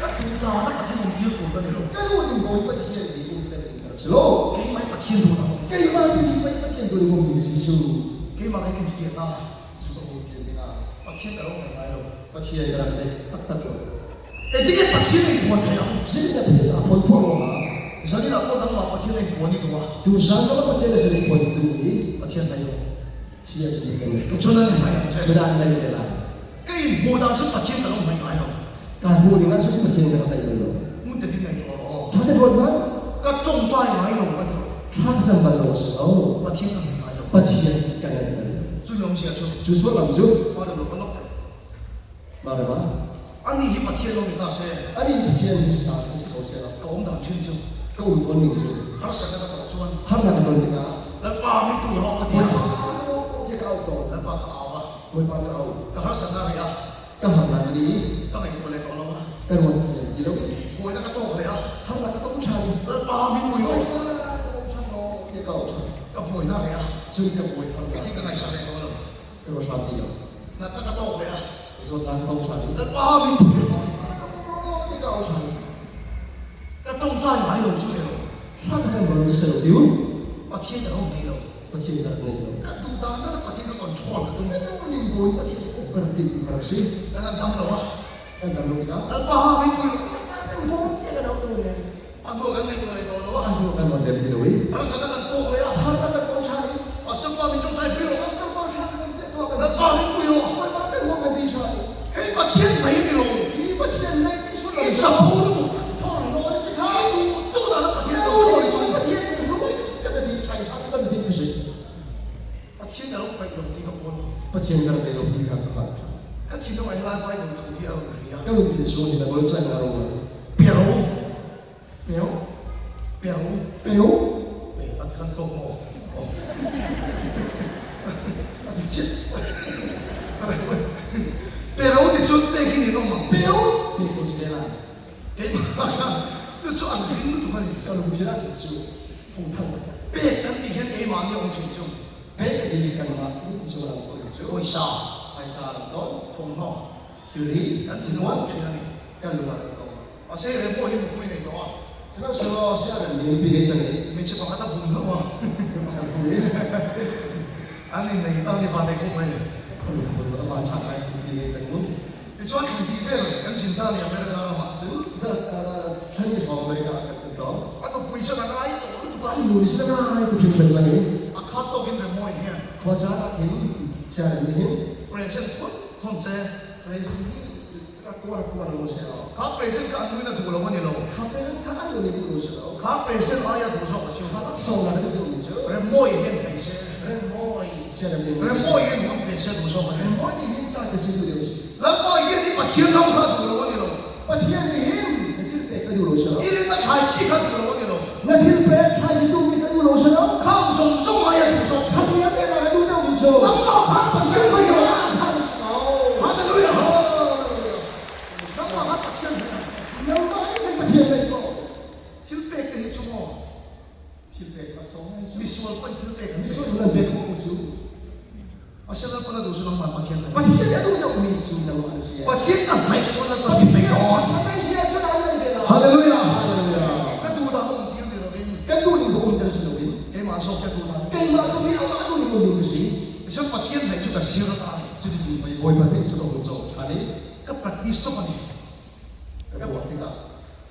那读到那把天空丢过的那种， ก็ดูถึงโอยปฏิเสธดีกุมกันสิโล 给买把天读到， แกยังมาที่ไปปฏิเสธตัวกุมมีสิชู 给买那个天啊， สุขภาพดีนะ 把天给我给来了。 ปฏิเสธกันเลยตักตักเลย 哎，这个把天的多太阳， สิ่งที่ปฏิเสธคนทั่วโลก 你说你那不能把天的多你读啊？ ดูฉันสำหรับปฏิเสธคนดูนี้ 把天没有， เสียชีวิตกันเลย 你说那你没有 สุ 这， ดาในเวลา 给我当时把天给我没来了， การพูดอย่างนั้นฉันปฏิเสธกันได้เลย 我得给没有了哦， ถ้าได้ผลมั้ย 个重债没有了， ถ้าสัมบัติเราเสีย 把天给没来了， ปฏิเสธกันได้เลย 最龙些就， จุดส่วนหลังจุด 我的老板老板。 มาเลยมั้ย 啊，你一把天龙的大神， อันนี้ปฏิเสธที่สามที่เขาเสียแล้ว 搞我们当群众， ก็อุ่นตัวหนึ่งจุด 还是那个搞专， ห้ามหนักโดนดีนะ 那把你对了个 โอ้ 天 ย，ที่เขาโดน 那把他熬啊， มวยปานเขา 那还是那个呀， ก็หันหลังดี 那个一头来搞了嘛， ก็วนดีแล้ว 我那个刀的呀， ห้ามหลังก็ต้องชัน 那把你对了， ที่เขาชัน 那不会那个呀， ซึ่งจะป่วยทำ 那天跟那下来搞了， ก็รสชาติดีแล้ว 那个刀的呀， ส่วนทางต้องชัน 那把你对了， ที่เขาชัน 那重债没有就没有， ถ้าจะเหมือนเสือดิว 把天给我没有， ป ประเทศอะไรเนี่ย กันดูตาหน้าปฏิทินก่อนชอนกันตรง แต่ นี้ ต้องมีโบยประเทศกันติดกันสิ แล้วนั่นทำเหรอวะ กันทำลูกนะ แล้วป้าไม่คุย เป็นโบยที่กันเอาตัวเนี่ย อันพวกกันไม่ตัวอะไรตัวหรอวะ อันดูกันตอนเด็กที่ดูอีก แล้วสักกันโตเลยอ่ะ ถ้าเราเป็นคนใช้ อ่ะสักวันมีจงใจฟิว เราต้องมาใช้กันเป็นตัวกัน แล้วป้าไม่คุยหรอ มันเป็นพวกกันที่ใช้ เฮ้ยประเทศไหนนี่หรอ ที่ประเทศไหนที่สุด อีสานพูด ท่อนร้อนสิครั ข้า บ ดูดูตาแล้วประเทศ เรา ตัว ดู ชอน ประเทศรู้กันที่ใช้ชาติกันที่ไม่ใช่ ประเทศเราไปลงที่ขบวน ประเทศกันในโลกที่กันครับ ก็ที่ทำไมร้านไปลงทุนที่เอาเรีย ก็รู้ที่สุดในบริษัทเราเลย เปียว เปียว เปียว เปียว นี่อันคันโตโมอันจิตเปียวที่ชุดเต็มที่นี่ต้องมาเปียว นี่คือสิ่งอะไร เฮ้ยมา这是俺们民族的， ก็รู้ที่นั่นสุดคงทำไป 别跟以前给嘛的我们就 เฮ้ยแต่ดีกันมานี่คือเราตัวเดียว 为啥？ ไอ้ชาโต้ 同好， ชื่อนี้ 咱 กัน 今 ที่ 天 ว่า 我去那里， กันรู้อะไรก็ 啊，谁来播也不会那个啊， ฉะนั้นสิ่งที่สิ่งนั้นมีปีเกิดจากนี้ 没吃饱还他不能啊， คนนี้ 俺那那当地发那工人， คนละมาชาติปีเกิดจากนู้น 你说你地费了，跟新疆的没得那个嘛， ซึ่งท่านที่ของอเมริกาเป็นต่อ 俺都回去那个阿姨都都 บ้าน 把， หนูสิ่งนั้นตัวพิมพ์เป็นจากนี้ 啊，他都跟着摸一天， ขวาจ้าเห็นชาตินี้ 不然现在同时， เรื่องนี้ก็กลัวรู้สึกแล้ว 他本身干对那多了我的喽， เขาเป็นข้าอันนี้ที่รู้สึกแล้ว 他本身阿姨多少我就 เขา 他， ส่งอะไรที่รู้สึก 不然摸一天本身， เรื่องมอยเชื่อใน 不 เรื่ 然 อง 摸一天我本身多少我 เรื่ 的 อง。มอยที่เห็นจากสิ่งที่รู้สึก 那把一天把天上看多了我的喽。 ประเทศนี้เห็นที่เป็นก็ดูรู้สึก 一天把菜气看多了我的喽。 นาทีเป็นใครจะดูมีก็ดูรู้สึกแล้ว 看送送还要多少？ ถ้าเพียงแต่เราดูต้องรู้สึก 能老看把天没有啊？ ท่านสาว 哈利路亚！能老看把天没有？ ยังไม่เป็นประเทศเลยก็ 天白给你做么？ ที่เป็นก็ส่งให้สุ 你 ด 说过天白给 มี 你 ส่วน 做？ นั้นเป็นของสุด 啊，现在不能都是能把天的， ประเทศนี้ดูจะมีส่วนนั้นมาเสีย 把天的没说那把天没有啊？ ไม่เสียส่วนนั้นเลยนะ 哈利路亚！ ฮาเลลูยา 那多大都听的了，给你， กันดูนี่ก็อุ่นใจสุดเลย 给马上给多大？ กันมาดูนี่เอามาดูนี่มันดูสิ 你说把天没就在西了大的， จะจะไปโวยประเทศสุดของโจอันนี้ 个把地什么呢？ ก็บอกที่ก็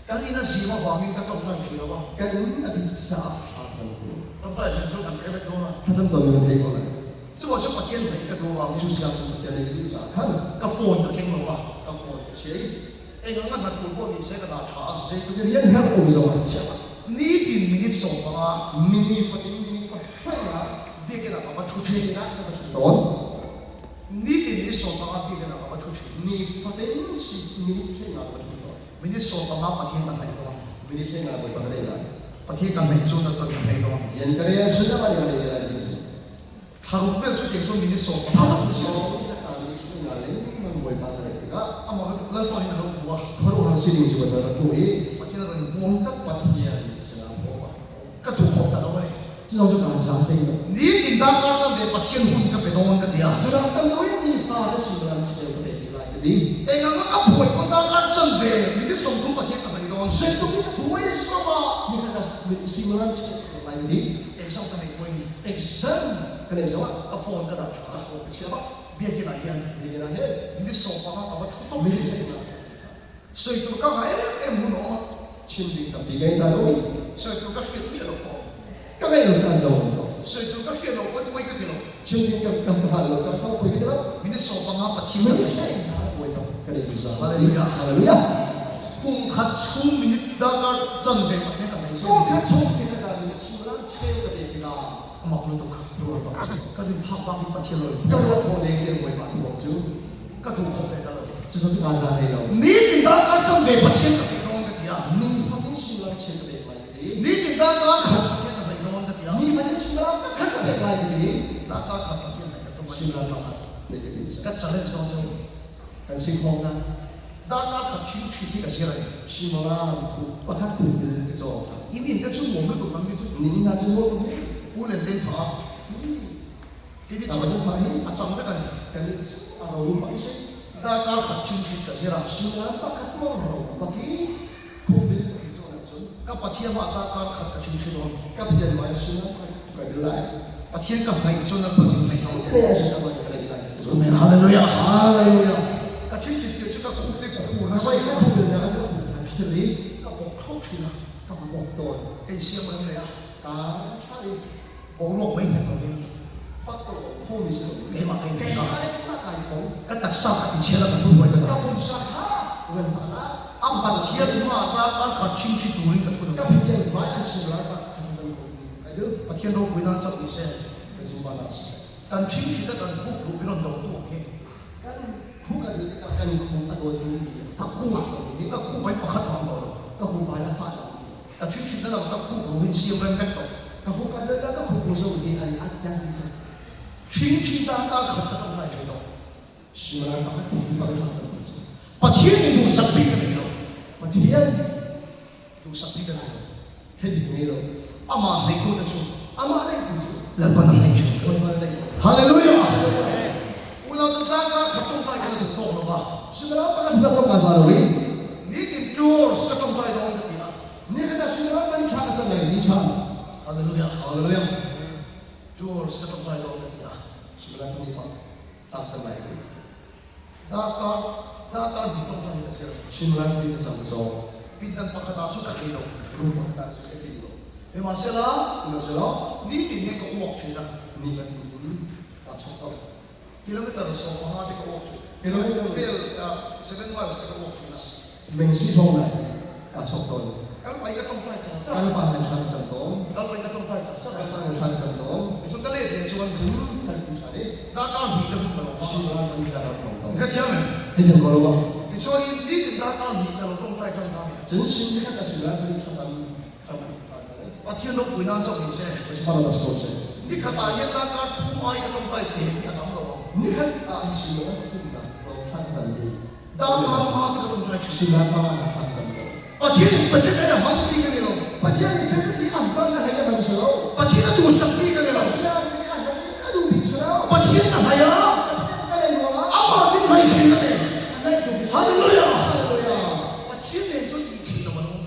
当你那西方方面，他搞不上去了吧？ กันอดีตศาสตร์ 他不然人就想别的多了。 ถ้าสมบูรณ์มันเป็นคนละ 这我是把天没个多啊， ชื่อชาติจะได้ดีศาสตร์ท่าน 个佛就听了吧？ ก็ฟอนเฉย 哎，我俺他做过你谁个大茶？ เสียตัวเรียนให้องค์สวรรค์เชื่อ 你的你的手啊， มีฟังมีก็ให้นะ 别给他爸爸出 ที 去， นะก็จะโดน 你的你的手啊，别给他爸爸出去， มีฟังสิมีแค่งานมาทุกคน 你的手啊，把天干没个， มีแค่งานไปประเทศนั้น 把天干没做那个没个。 เรียนกันเรียนสุดยอดเลยกันเรียนอะไรดีสุด 他不要出去说你的手啊， ถ้า 他 เรา 不出 สุ 去 ด，ยอดมีชื่องานเลยมันบวยปานอะไรก็ 啊，我那放你很苦啊， เขาต้องหาสิ่งที่มันจะคุย 把天那个我们这 ปฏิญาณจะนำพวก 个都好的了喂。 ที่เราจะการสร้างได้ 你领导刚正的把天空你个别动个的啊， จะนำตั้งด้วยนี่ฟ้าและสิ่งนั้นจะเป็นประเทศที่ไรก็ดี 哎，俺不会讲到刚正的，你的手空把天干没动， เสร็จตรงนี้ด้วยสมะมีการสิ่งนั้นจะเป็นไรก็ดี 哎，上头没关系， เอกซันกันเลยสวะ 个佛个大茶， เชื่อปะ 别给他演， มีอะไรเฮ้ย 你的手把他把他出动 มี 的， อะไรมา 所以就刚才哎没弄， ชินดีกับปีกันจะรู้ 所以就刚黑别了哦， ก็ไม่รู้จักสวรรค์ 所以就刚黑了我一个的了， ชินดีกับกับผ่านรู้จักสวรรค์คุยกันแล้ว 你的手把他把天 ไม่ 干 ใช่นะคุยกันกันเลยสวรรค์ 哈利路亚， ฮาเลลูยา 公看出名的那个正的把天干没 ก็ 动， แค่ชมกันกันชิมแล้วเชื่อกันเองนะ 嘛不都看，个你怕把你把天了， ก็รู้คนเองเรื่องคุยกันบอกจู 个都好来的了， จะต้องการอะไรเรา 你领导刚正的把天干没动个的啊， มีฟังสิ่งนั้นเชื่อกันเองไหมดี 你领导刚看天干没动个的啊， มีฟังสิ่งนั้น看กันเองไหมดี 大家看把天没动个 สิ่ง 的， นั้นมาในที่นี้ 个责任上就。 กันสิ่งของนั้น 大家可听具体的些了， ชิมแล้วถูกประคับถูกดึงไปจอ 因为这是我们都能的， นี่น่าจะรู้ตรงนี้ 无人领导，给你 แต่ 做 ว่าจะใช้ 啊，长这个， กันนี่เรารู้ไหมใช่ 大家可听具体的些了， ชิมแล้วประคับตัวเราบางทีถูกดึงไปจอนั้นจน 个把天话大家可听具体了， กับเพียงมาชิมแล้วก็เป็นไร 个ประเทศกับไหนส่วนนั้นก็ไม่เอา 这也是什么？这个阿门，哈利路亚，哈利路亚。 ก็ชิดชิดอยู่ที่ก็คู่ได้คู่นะ 那 ใส่ 所以看后面那个是这里 ก็บอกเข้าถึงนะ 干嘛弄多？ ไอ้เสียมันเลยอ่ะ 啊，差点 บอกโลกไม่เห็นตรงนี้ 发到后面是什么？ ไอ้มาไอ้ 给 เนี่ย 他的那个红， ก็ตัดซ้ำอีเชียแล้วก็ทุกวันกัน 要不杀他，问他啦。 อ้ำปัดเชียที่มาการขัดชิงชิดดูนี่กับคน 要不然买的是来把看上红，哎对， ประเทศโลกวินาศอีเสีย 为什么那是？ การชิงชิดและการควบคุมวินาศตัวตัวเอง 跟苦个的那个跟红那多东西，他苦啊， นี่ก็คู่ไว้ประคัดความต่อ 个苦把它发到， การชิงชิดแล้วเราก็คู่รู้เสียมันกันต่อ 个苦个那个苦不是问题，哎，按讲一下， ชิงชิดด้านการขัดก็ต้องได้เลยต่อ 是来把它苦把它发怎么子？ ประเทศนี้ดูสับปีกันเลยเนาะ 我天， ดูสับปีกันเลย 天地没了， อามาให้คุณนะชู 阿妈那个苦是， แล้วก็นั่งให้ชู 我他那个。 ฮาเลลูยาเราจะสร้างการขัดต้องใจกันถูกต้องหรือเปล่า 是不是把它怎么干啥了喂？ นี่ติดจูร์สก็ต้องใจเราจะตีนะ 你看他是不是把你看个什么？你穿， ฮาเลลูยา 好了没有？ จูร์สก็ต้องใจเราจะตีนะ 是不是把你放当什么？ ดาการมีต้องใจจะเสีย 是不是把你什么时候？ ปิดดันประคัดสุดที่เรา 如果但是这个有， ไม่มาเสียละ 什么时候？ นี่ติดเนี่ยก็อ้วกทีนะ 你跟把冲到， กิโลเมตรละ2,500ที่ก็อ้วกที กิโลเมตร เบล7 miles ก็อ้วกทีนะ 明星冲来，把冲到， กันไปก็ต้องใจจัดจ้า 刚把人穿的正东， กันไปก็ต้องใจจัดจ้า 刚把人穿的正东， ในส่วนการเล่นเนี่ยส่วนถึง 看你穿的， ดาการมีกันตลอด 是不是把你看到冲到？ ก็เที่ยงเลย 你听过了吗？ ในส่วนนี้ติดดาการมีกันเราต้องใจจังนะ 真心你看他是不是把你穿上？ ประเทศโลกวินาศอีเสีย 为什么那是口水？ นี่ขณะยังดาการทุ่มไอ้ก็ต้องใจเทียนเนี่ยทำเรา 你看啊，是不是不的？都穿正的。 ดาการมาที่ก็ต้องใจ 是来帮他穿正的。 ประเทศประเทศจะมันปีกันเลย 我见你这个地方帮他还要帮手， ประเทศดูสักปีกันเลย 我见你看他那都比手， ประเทศอะไรอ่ะ 我见我 อา 吗？ มาไม่เคยเห็นเลย 那都比手。 ฮาเลลูยา 对呀， ประเทศเนี่ยจะมีที่เรามันรู้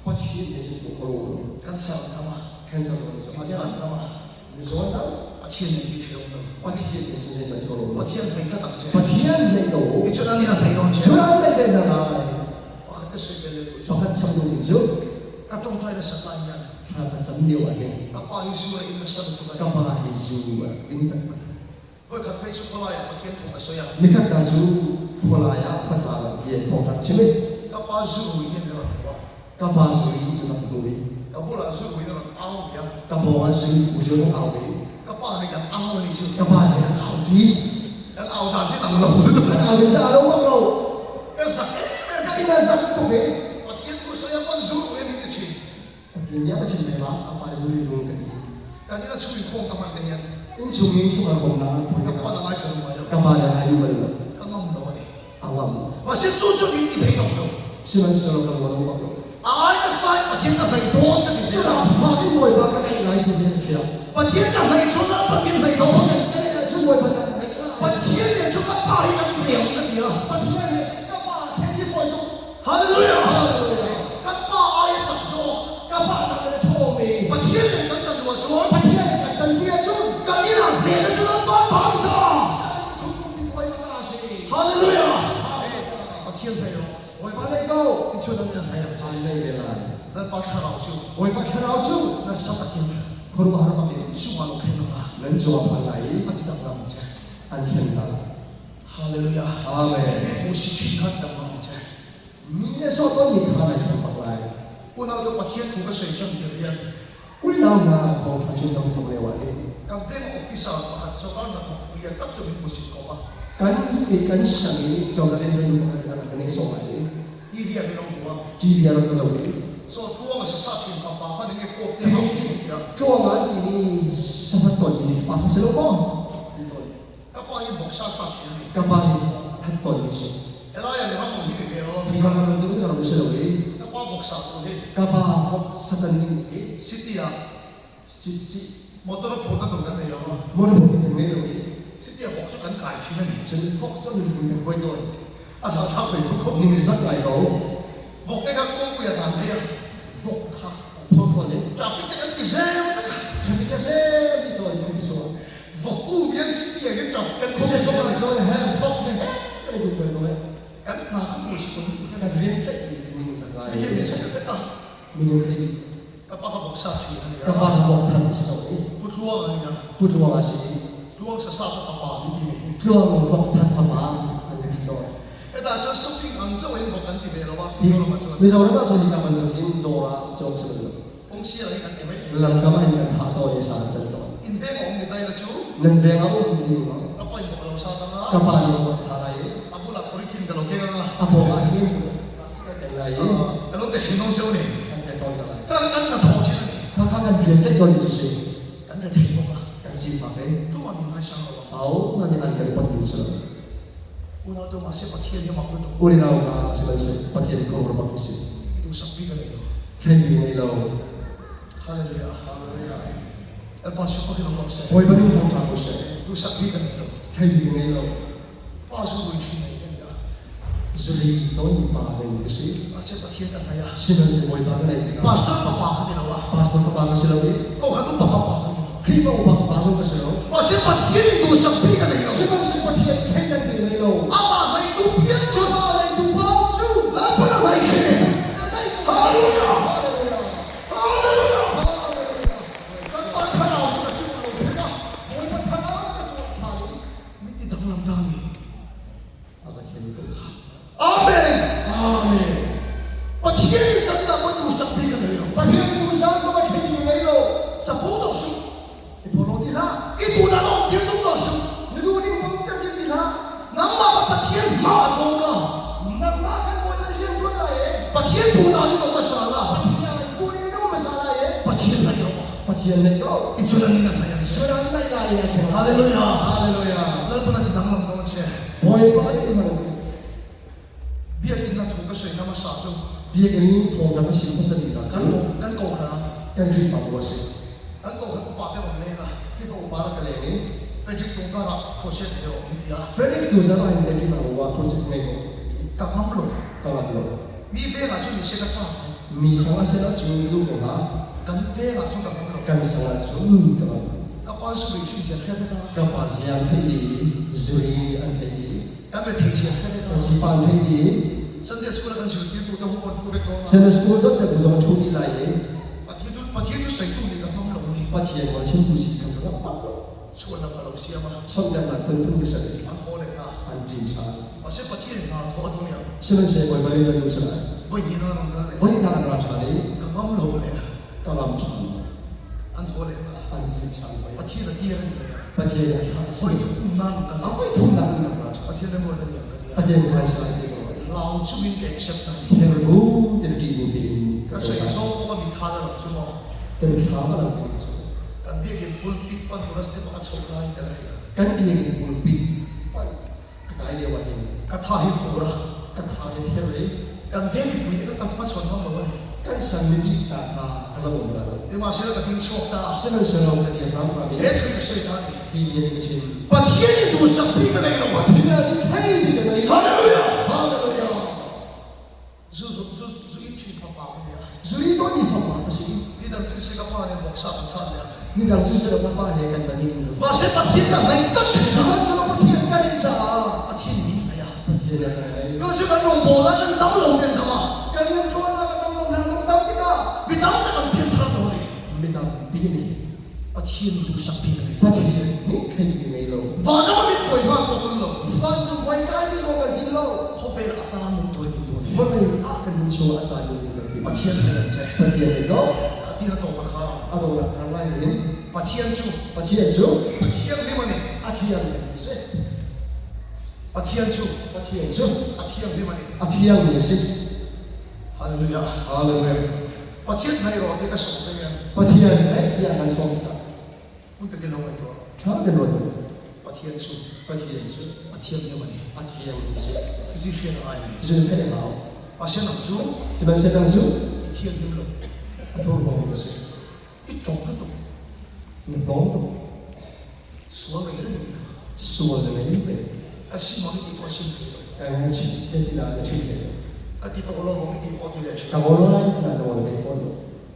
我去年是不好， กันเสียทำไม 看上我是 ประ 我 เทศ 讲， ทำไม 你说呢？ ประเทศเนี่ยที่เที่ยวเรา 我去年真正的错 ประ 了， เทศไหนก็ตั้งใจ 我天那个， นี่ช่วงนี้เราไปลองเชื่ 就 อ 让那边的来， ว่าเขาจะช่วยกันเลย 就看成功就， ก็ต้องใจในสถานการณ์ 穿个什么料啊？你， ก็ไปสู่ในอินเตอร์เน็ตตัว 干嘛还是啊？给你等。 เพื่อขัดไปสู่คนละอย่างประเทศถูกมาสวย 你看当初后来呀，后来也碰到前面， ก็ไปสู่อีกอย่าง 干嘛所以一直在努力。 ก็พูดแล้วสู่อีกอย่างเอาอย่าง 干嘛是我觉得好的， ก็ไปในการเอาในสู่ 干嘛还好的， แล้วเอาตามที่สั่งเราพูด 好的是好的忘了， ก็สั่ง 那应该是不对。 ประเทศกูสวยมันสู่เวทีที่ 我天，你要去没吧？阿爸是运动的， การที่เราช่วยโค้งกับมันเนี่ย 你从你从那红蓝， ก็ปั้นอะไรจะรู้ไหม 干嘛的还有没有？ ก็งอมเลย 阿旺， ว่าเสียจู่จู่นี่ที่ไหนต้อง 是不是说跟我都忘了？ อายจะใส่ประเทศอะไรโดนจะติด 是 เชื้อ 啊，发给我一把，我给你来一点点去啊。 ประเทศอะไรชุดนั้นประเทศไหนโดน 那个是我一把，那个。 ประเทศเนี่ยชุดนั้นป้ายกันเดี่ยวกันเดียว 我天，干嘛天地佛祖？ ฮาเลลูยา 啊，对呀， กันป้าอายจะสู้ 干嘛那个臭美？ ประเทศเนี่ยกันจะรวดสู้ 我天，等爹住。 กันนี่นะเนี่ยจะชุดนั้นป้าป้าไม่ได้ 出公比我一个大些， ฮาเลลูยาประเทศไหนโดน 我把那个， ที่ชุดนั้นเนี่ยไหนอ่ะ 咱那边来， นั่นป้าชาเราสู้ 我把看到住， นั่นสักประเทศ 可能还那边， สู้มาลูกแค่นั้นละ 人就往来， ปฏิบัติธรรมเจ้า 安天的， ฮาเลลูยา 阿门。 ไม่ผู้ชิดขัดธรรมเจ้า 你那时候都你看来看不来， พวกเราจะประเทศถูกกระแสจังเดียว 为了嘛，我看见都不没完的， การเต้นออฟฟิศอาร์ตหัดสอนนักเรียนตัดสุดผู้ชิดเขาว่า 跟你跟上你做那点东西，跟你说来的， อีเวียไม่ต้องกลัว 几点都都有。 สอนตัวมันจะสร้างทีมความปังพันธุ์ในพวกเนี่ย 给我们你什么东西发生了吗？ ก็ปล่อยบอกสร้างสร้างทีม 干嘛他东西？ แล้วอย่างนี้มันมองที่เดียว 你看他们都在那里说的， ก็ปล่อยบอกสร้างตัวนี้ 干嘛发生的？ ซิตี้อ่ะ 是， มอเตอร์โฟนนั่นตรงนั้นเลยอ่ะ 我都不没有。 ซิตี้บอกสุดกันไก่ที่นั่น 真福真不会会多， อาสาทัพไปทุกคน 你们是来到 บอกได้ครับก้องกูอย่าทำเลยอ่ะ 福哈，婆婆的， จากที่จะกันกิเซ่ 这个จะเซฟที่ตัวคุณส่วน vọc u biến sĩ cái chọc cái คุณจะส่งส่วนแฮมฟอกเนี่ยก็เลยดูเป็นด้วย cái mà không có sự การเรียนใจมีสักหลาย cái gì sẽ được đó มีเงินที่ các bác học sao thì anh กระ ấy บาดบอกทันสนอง bút lúa anh ấy พูดว่าสิ lúa sẽ sao các bạn đi เรื่องบอกทันความหมายอันนี้ด้วย cái ta sẽ sống kinh ăn cho anh học anh thì về rồi mà อีก rồi mà chứ มีสองเรื่องที่การมันอินโดราจงสมบูรณ์ 公司啊你看你没 หลังก็ไม่เงินหาตัวเองสารจันทร์ in thế ông người ta là chú นั่นเรื่องเอาดีมั้ง các bạn học làm sao ta กระ đó บาดบอกทนาย abu là có đi kinh cái lỗ kia đó อาบอกว่าที่เป็นไร cái lỗ để xin ông châu này แต่ตอนอะไร các anh là thọ chứ này ถ้าข้ากันเรียนใจตัวนี้จะสิ anh là thầy không à กันสิฝากเอง các bạn nhìn thấy sao rồi เอานั่นนี่อันเป็นปฏิบัติ u nào tôi mà sẽ bắt thiên cho mặc cái อุรินาอุนาสิมันสิปฏิบัติของเราเป็นสิ tu sắp đi cái này rồi เช่นอยู่ในเรา hallelujah el pastor có cái lòng sẽ โอยบันทึกทางทางกุศล tu sắp đi cái này rồi เช่นอยู่ในเรา pastor vui khi này cái gì à สุริโตนป่าเป็นกุศล mà sẽ bắt thiên cái này à สิมันสิโอยตาเป็นอะไร pastor phải bảo cái nào à พาสต้าฟ้ากุศลเลย có cái tu phải bảo คริสต์อุปถัมภ์พาสต้ากุศล mà sẽ bắt thiên thì tu sắp đi cái này สิ rồi มันสิปฏิบัติเช่นกันอยู่ในเรา à mà mày tu biết สิ chứ มาอะไรดูเบาจู้ là phải là mày chứ hallelujah các bạn thấy nào sẽ chịu được thế nào โอยประทานกระทรวงพาณิชย์ mình thì thằng làm đàn này อาจารย์เขียนตัว amen อาเมน bắt thiên thì sắp là bắt tu sắp đi cái này rồi ประเทศที่ทุกชาติสมัยเขียนอยู่ในเรา sắp bố đâu chứ ไอ้พวกเราที่ละ ít tu đã lo tiếng đúng đâu chứ ฤดูนี้มันจะมีที่ละ nắm mà bắt thiên mà đâu đó นักมากันมวยมันเรียนทั่วไหน bắt thiên tu nào đi đâu mà sao là ตัวนี้ไม่รู้ภาษาอะไร bắt thiên này rồi ประเทศในก็ ít chỗ này là này เวลาไม่ได้เนี่ยใช่ไหม hallelujah ฮาเลลูยา 날 보나 그 당랑 너무 제 โอยไปที่มัน 비에 있는 통과 수에 남아 사죠 เบียร์นี้ทองจะมาชิมพัสดุกัน 간고 하나 กันรีบมาบัวสิ 간고 하고 빠데 없네가 ที่พระอุปากันเลย 페직 동가라 코셋요 미디야 เฟรดดี้ดูจะมาในที่มาว่าโปรเจกต์ไม่ก็ 강함로 ตลาดโลก 미페가 좀 미세가 참 มีสังกัดเส้นจูงดูของฮะ 간페가 좀 강함로 กันสังกัดจูงตลาด 까빠스 위치 이제 해야되다 กับอาเซียนให้ดีจุรีอันให้ดี 까메 대지 กั 해야되다 นสิปานให้ดี 선대 스쿨 간 줄기 또 한번 보겠고 เส้นสกุลจะจะดูชูดีไล 바티도 쇠뚱이가 강함로 오니 ปะเทียนว่าชิมดูสิกันแล้วปั๊บ 수월나 발로 시야마 ส่วนใหญ่หลักเป็นผู้มิสเตอร์ 안 호래가 อันจีนชา 와세 바티에 나 도와주냐 ซึ่งมันเสียบ่อยๆเลยดูสลาย 뭐 이나는 거네 วันนี้ทางราชานี้ 강함로 오래 ก็ลำชัน 안 호래가 อันจีนชาไป 바티에다 뛰어는 거야 ปะเทียนชาสิ 소리 음만 เอา 가 ไปทุ่มนักนักราชา 바티에는 뭐더니 ปะ 거야 เทียนไทยสลายที่ก่อน 라우 주민 게 액셉다 เทียนรู้เทียนจีนจริงก็ 그 สวย 소리서 뭐가 미카를 없죠 뭐 เทียนขาวก็ลำ 간비에게 불빛만 돌았을 때 뭐가 초라한 때가 กันเองคุณปิดกายเดียวเอง 까타히 고라 กระทาเทียนเลย 간세비 부인이가 깜빡 전화 먹으니 กันสันนิษฐานตาพระสมุนไพร 내 마시가 같은 치 없다 ซึ่งมันเสนอกันอย่างไรมาเนี่ย 애트리가 세다니 ที่เรียนกันชิน 바티에니 누사 비가 내는 거 ที่นี่ใครที่จะไปฮาเลลูยาฮาเลลูยา 주주 입히 바빠오냐 จุลีตัวนี้ฟังมาสิ 니들 뜻이가 빠네 목사가 사냐 นี่เราจะเสนอมาเนี่ยกันแบบนี้ 마세 바티에가 많이 ส 딱 มัครสมัครที่กันจ้า 바티에니 민가야 ที่เรียนอะไร 요새가 용보다는 땀을 얻는다 การเรียนชวนเราก็ต้องลงทางลงดำกันนะ 미담다가 피한다고 그래 ไม่ต้องปีนี้ 바티에니 누사 비가 내 ว่าที่นี่ใครอยู่ในโลก 와나가 믿고 이거 거들러 ฟังจากวันการที่เรากันที่โลก 코베를 아따가 놈도에 놈도에 ว่าเลยอาจเป็นชัวอาจารย์อยู่ในที่ 바티에니 현재 ประเทศในโลก 니가 또 막하라 เอาตรงนั้นทางไล่เลย 바티엔 주 ประเทศจู 바티엔 리머니 อาเทียนเนี่ยสิ 바티엔 주 ประเทศจู 바티엔 리머니 อาเทียนเนี่ยสิ 할렐루야 ฮาเลลูยา 바티엔 나이로 내가 속되면 ประเทศไหนที่อ่านสองตา 문득 너무 있고 ถ้าเป็นวัน 바티엔 주 ประเทศจู 바티엔 리머니 อาเทียนเนี่ยสิ 그지피엔 아이 จะเป็นแค่เรา 바시엔 남주 จะเป็นเส้นทางจู 티엔 힘로 อาทุกคนเนี่ยสิ 이쪽 그도 หนึ่งร้องตัว 수학을 이러니까 ส่วนอะไรนี่เป็น 아시머니 이거 신고 การให้ชีวิตที่เราจะชีวิต 까띠 또 올라오게 띠 어디래 ชาวบ้านนั่นเราเป็นคน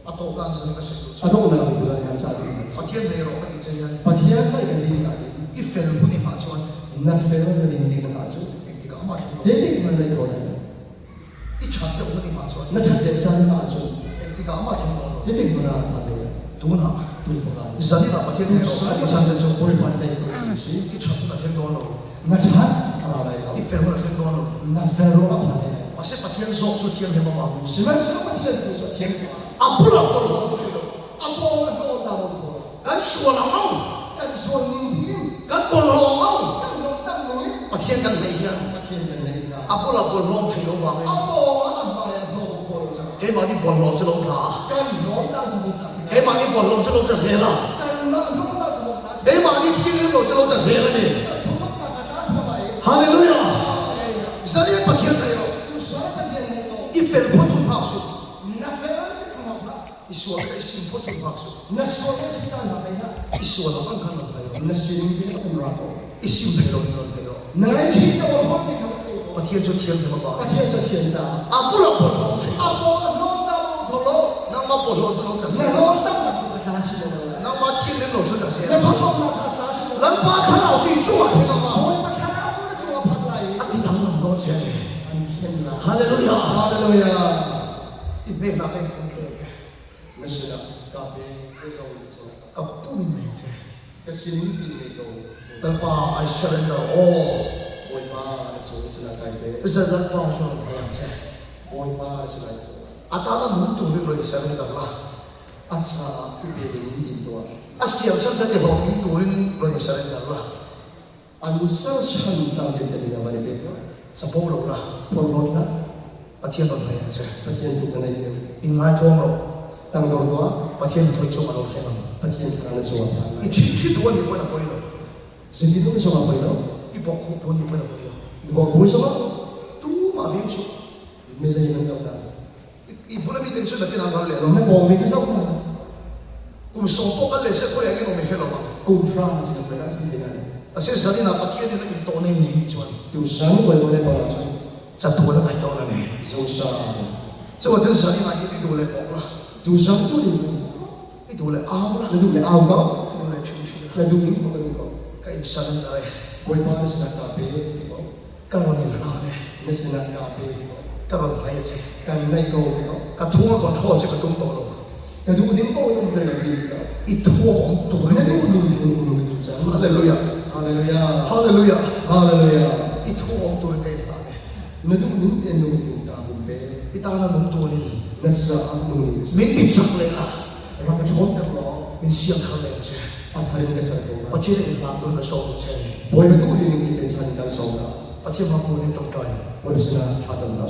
아 อัตโตการสิ่งก็สิ่งรู้ อาต้องนาบุญงานสาธุ ประเทศในโลกนี้จะยัง ปะเทียนไม่กันดีกัน อิสราเอลผู้นี้มาชวน นับเฟลล์กันดีกันอาจุ เองที่ก็มาถึง เด็กมันเลยโดน อิจฉาเจ้าผู้นี้มาชวน นับชัดเจนจานอาจุ เองที่ก็มาถึง เด็กมันอะไร ดูนะ ดูพวกเรา สันนิษฐานประเทศในโลกนี้ฉันจะชวน บริวารในสิ อิจฉาประเทศโลก นับชัดอะไรครับ อิสราเอลประเทศโลก นับเฟลล์อะไร ว่าเสียประเทศโซสุดเทียนเห็นบ้าง 是吧？什么天都说天， อับดุลลาห์ 阿波多大波多， กันส่วนเอา 但说你听， กันบนลงเอา 但我当你 ประเทศกันไหนยัง 我天人类的， อับดุลลาห์บนลงไทยโลกว่าไง 阿波阿妈呀，我可了啥？ เฮ้ยมาที่บนลงจะลงขา 但我当什么他？ เฮ้ยมาที่บนลงจะลงจะเสียละ 但我当什么他？ เฮ้ยมาที่ที่ลงจะลงจะเสียละนี่ 他妈他打什么来？ ฮาเลลูยาสันนิษฐานประเทศไหนโลก 就说他天人都， อิสราเอลพ้นทุกภาคสุด 那非要你看嘛？ อิสราเอลสิ้นพ้นทุกภาคสุด 那说的是真的呀？ อิสราเอลต้องการอะไร 那是你的不拉倒， อิสราเอลนี่ไง 那听到我说你看 ประเทศจะเทียนมาว่า 我天这天上， อับดุลลาห์บนลง 阿波弄到可了。 นั่งมาบนลงจะลงจะเสีย 那我当然不拿起来了。 นั่งมาที่ลงจะเสีย 那他弄了他拿起来 หลั 了。 งป้าข้าเราสิจู่ที่นั่งมา 我把他拿过来，我跑来。 อธิษฐานหลังโน้ตเช่น 天哪！ ฮาเลลูยา 哈利路亚！ อีเมนาเป็นคนเด็ก 没事的，咖啡这种做， กับผู้มีเมจ 这心里那个， หลังป้าไอเชลล์โอ้ 我把做是那改变， เสด็จป้าชอบพยายามเช่ 我把是那个， อาตาละมุ่งตัวเรื่องเสด็จกันละ 阿查一边的印度啊， อาเซียนสันจะบอกมุ่งตัวเรื่องเสด็จกันละ 安少成长的那个那边的， สะโพกเราละ 婆婆呢， ประเทศเราพยายามเช่ 他天主的那个， อินไงท้องเรา 当到多， ประเทศถอยจงเราแค่นั้น 他天主让的做 อี 饭， ที่ตัวนี้ไม่ได้ไปหรอก 谁的都说不会了， อีบอกคู่ตัวนี้ไม่ได้ไปหรอก 我不说， ตู้มาเวียนสุด 没谁能做到， อีบุญมีเป็นสุดแต่ที่นั่งกันเลย 我们光明的做法， กูสอบพวกกันเลยเสียคนอย่างนี้เราไม่เห็นหรอก 公法是不能是的。 อาเซียนสันนิษฐานประเทศนี้เราอีตัวนี้หนีจวน 有神为我的帮助， จะตัวนั้นไหนตัวนั้นเนี่ย 受伤， จะว่าจะสันนิษฐานอีตัวเลยบอกละ 有神不灵， อีตัวเลยเอาละ 那就来熬高， ตัวเลยชิวชิว 那就灵不灵高， ก็อินสันนิษฐาน 我把的是那咖啡的高， ก็วันนี้เราเนี่ย 那是那咖啡的高， ก็เราหายใจ 跟那个的高， ก็ทั่วก่อนทั่วจะกระตุ้นตัวเรา 那就灵高的那个的高， อีทั่วของตัว 那 นี่ 就灵的真， ฮาเลลูยา 哈利路亚， ฮาเลลูยา 哈利路亚， อีทั่วของตัวนี่เราเนี่ย 那就灵的那个大不呗， อีตาหนุ่มตัวนี้ 那是阿姆的， มิติสักเลยล่ะ 然后冲的高， มิเสียงเขาเลยใช่ 阿他的那个啥 ประ 高， เทศอื่นมาตัวนั้นโซ่ใช่ 我们都灵的变成干烧的， ประเทศมาปูนี่ตรงใจ 我就是那他怎么了？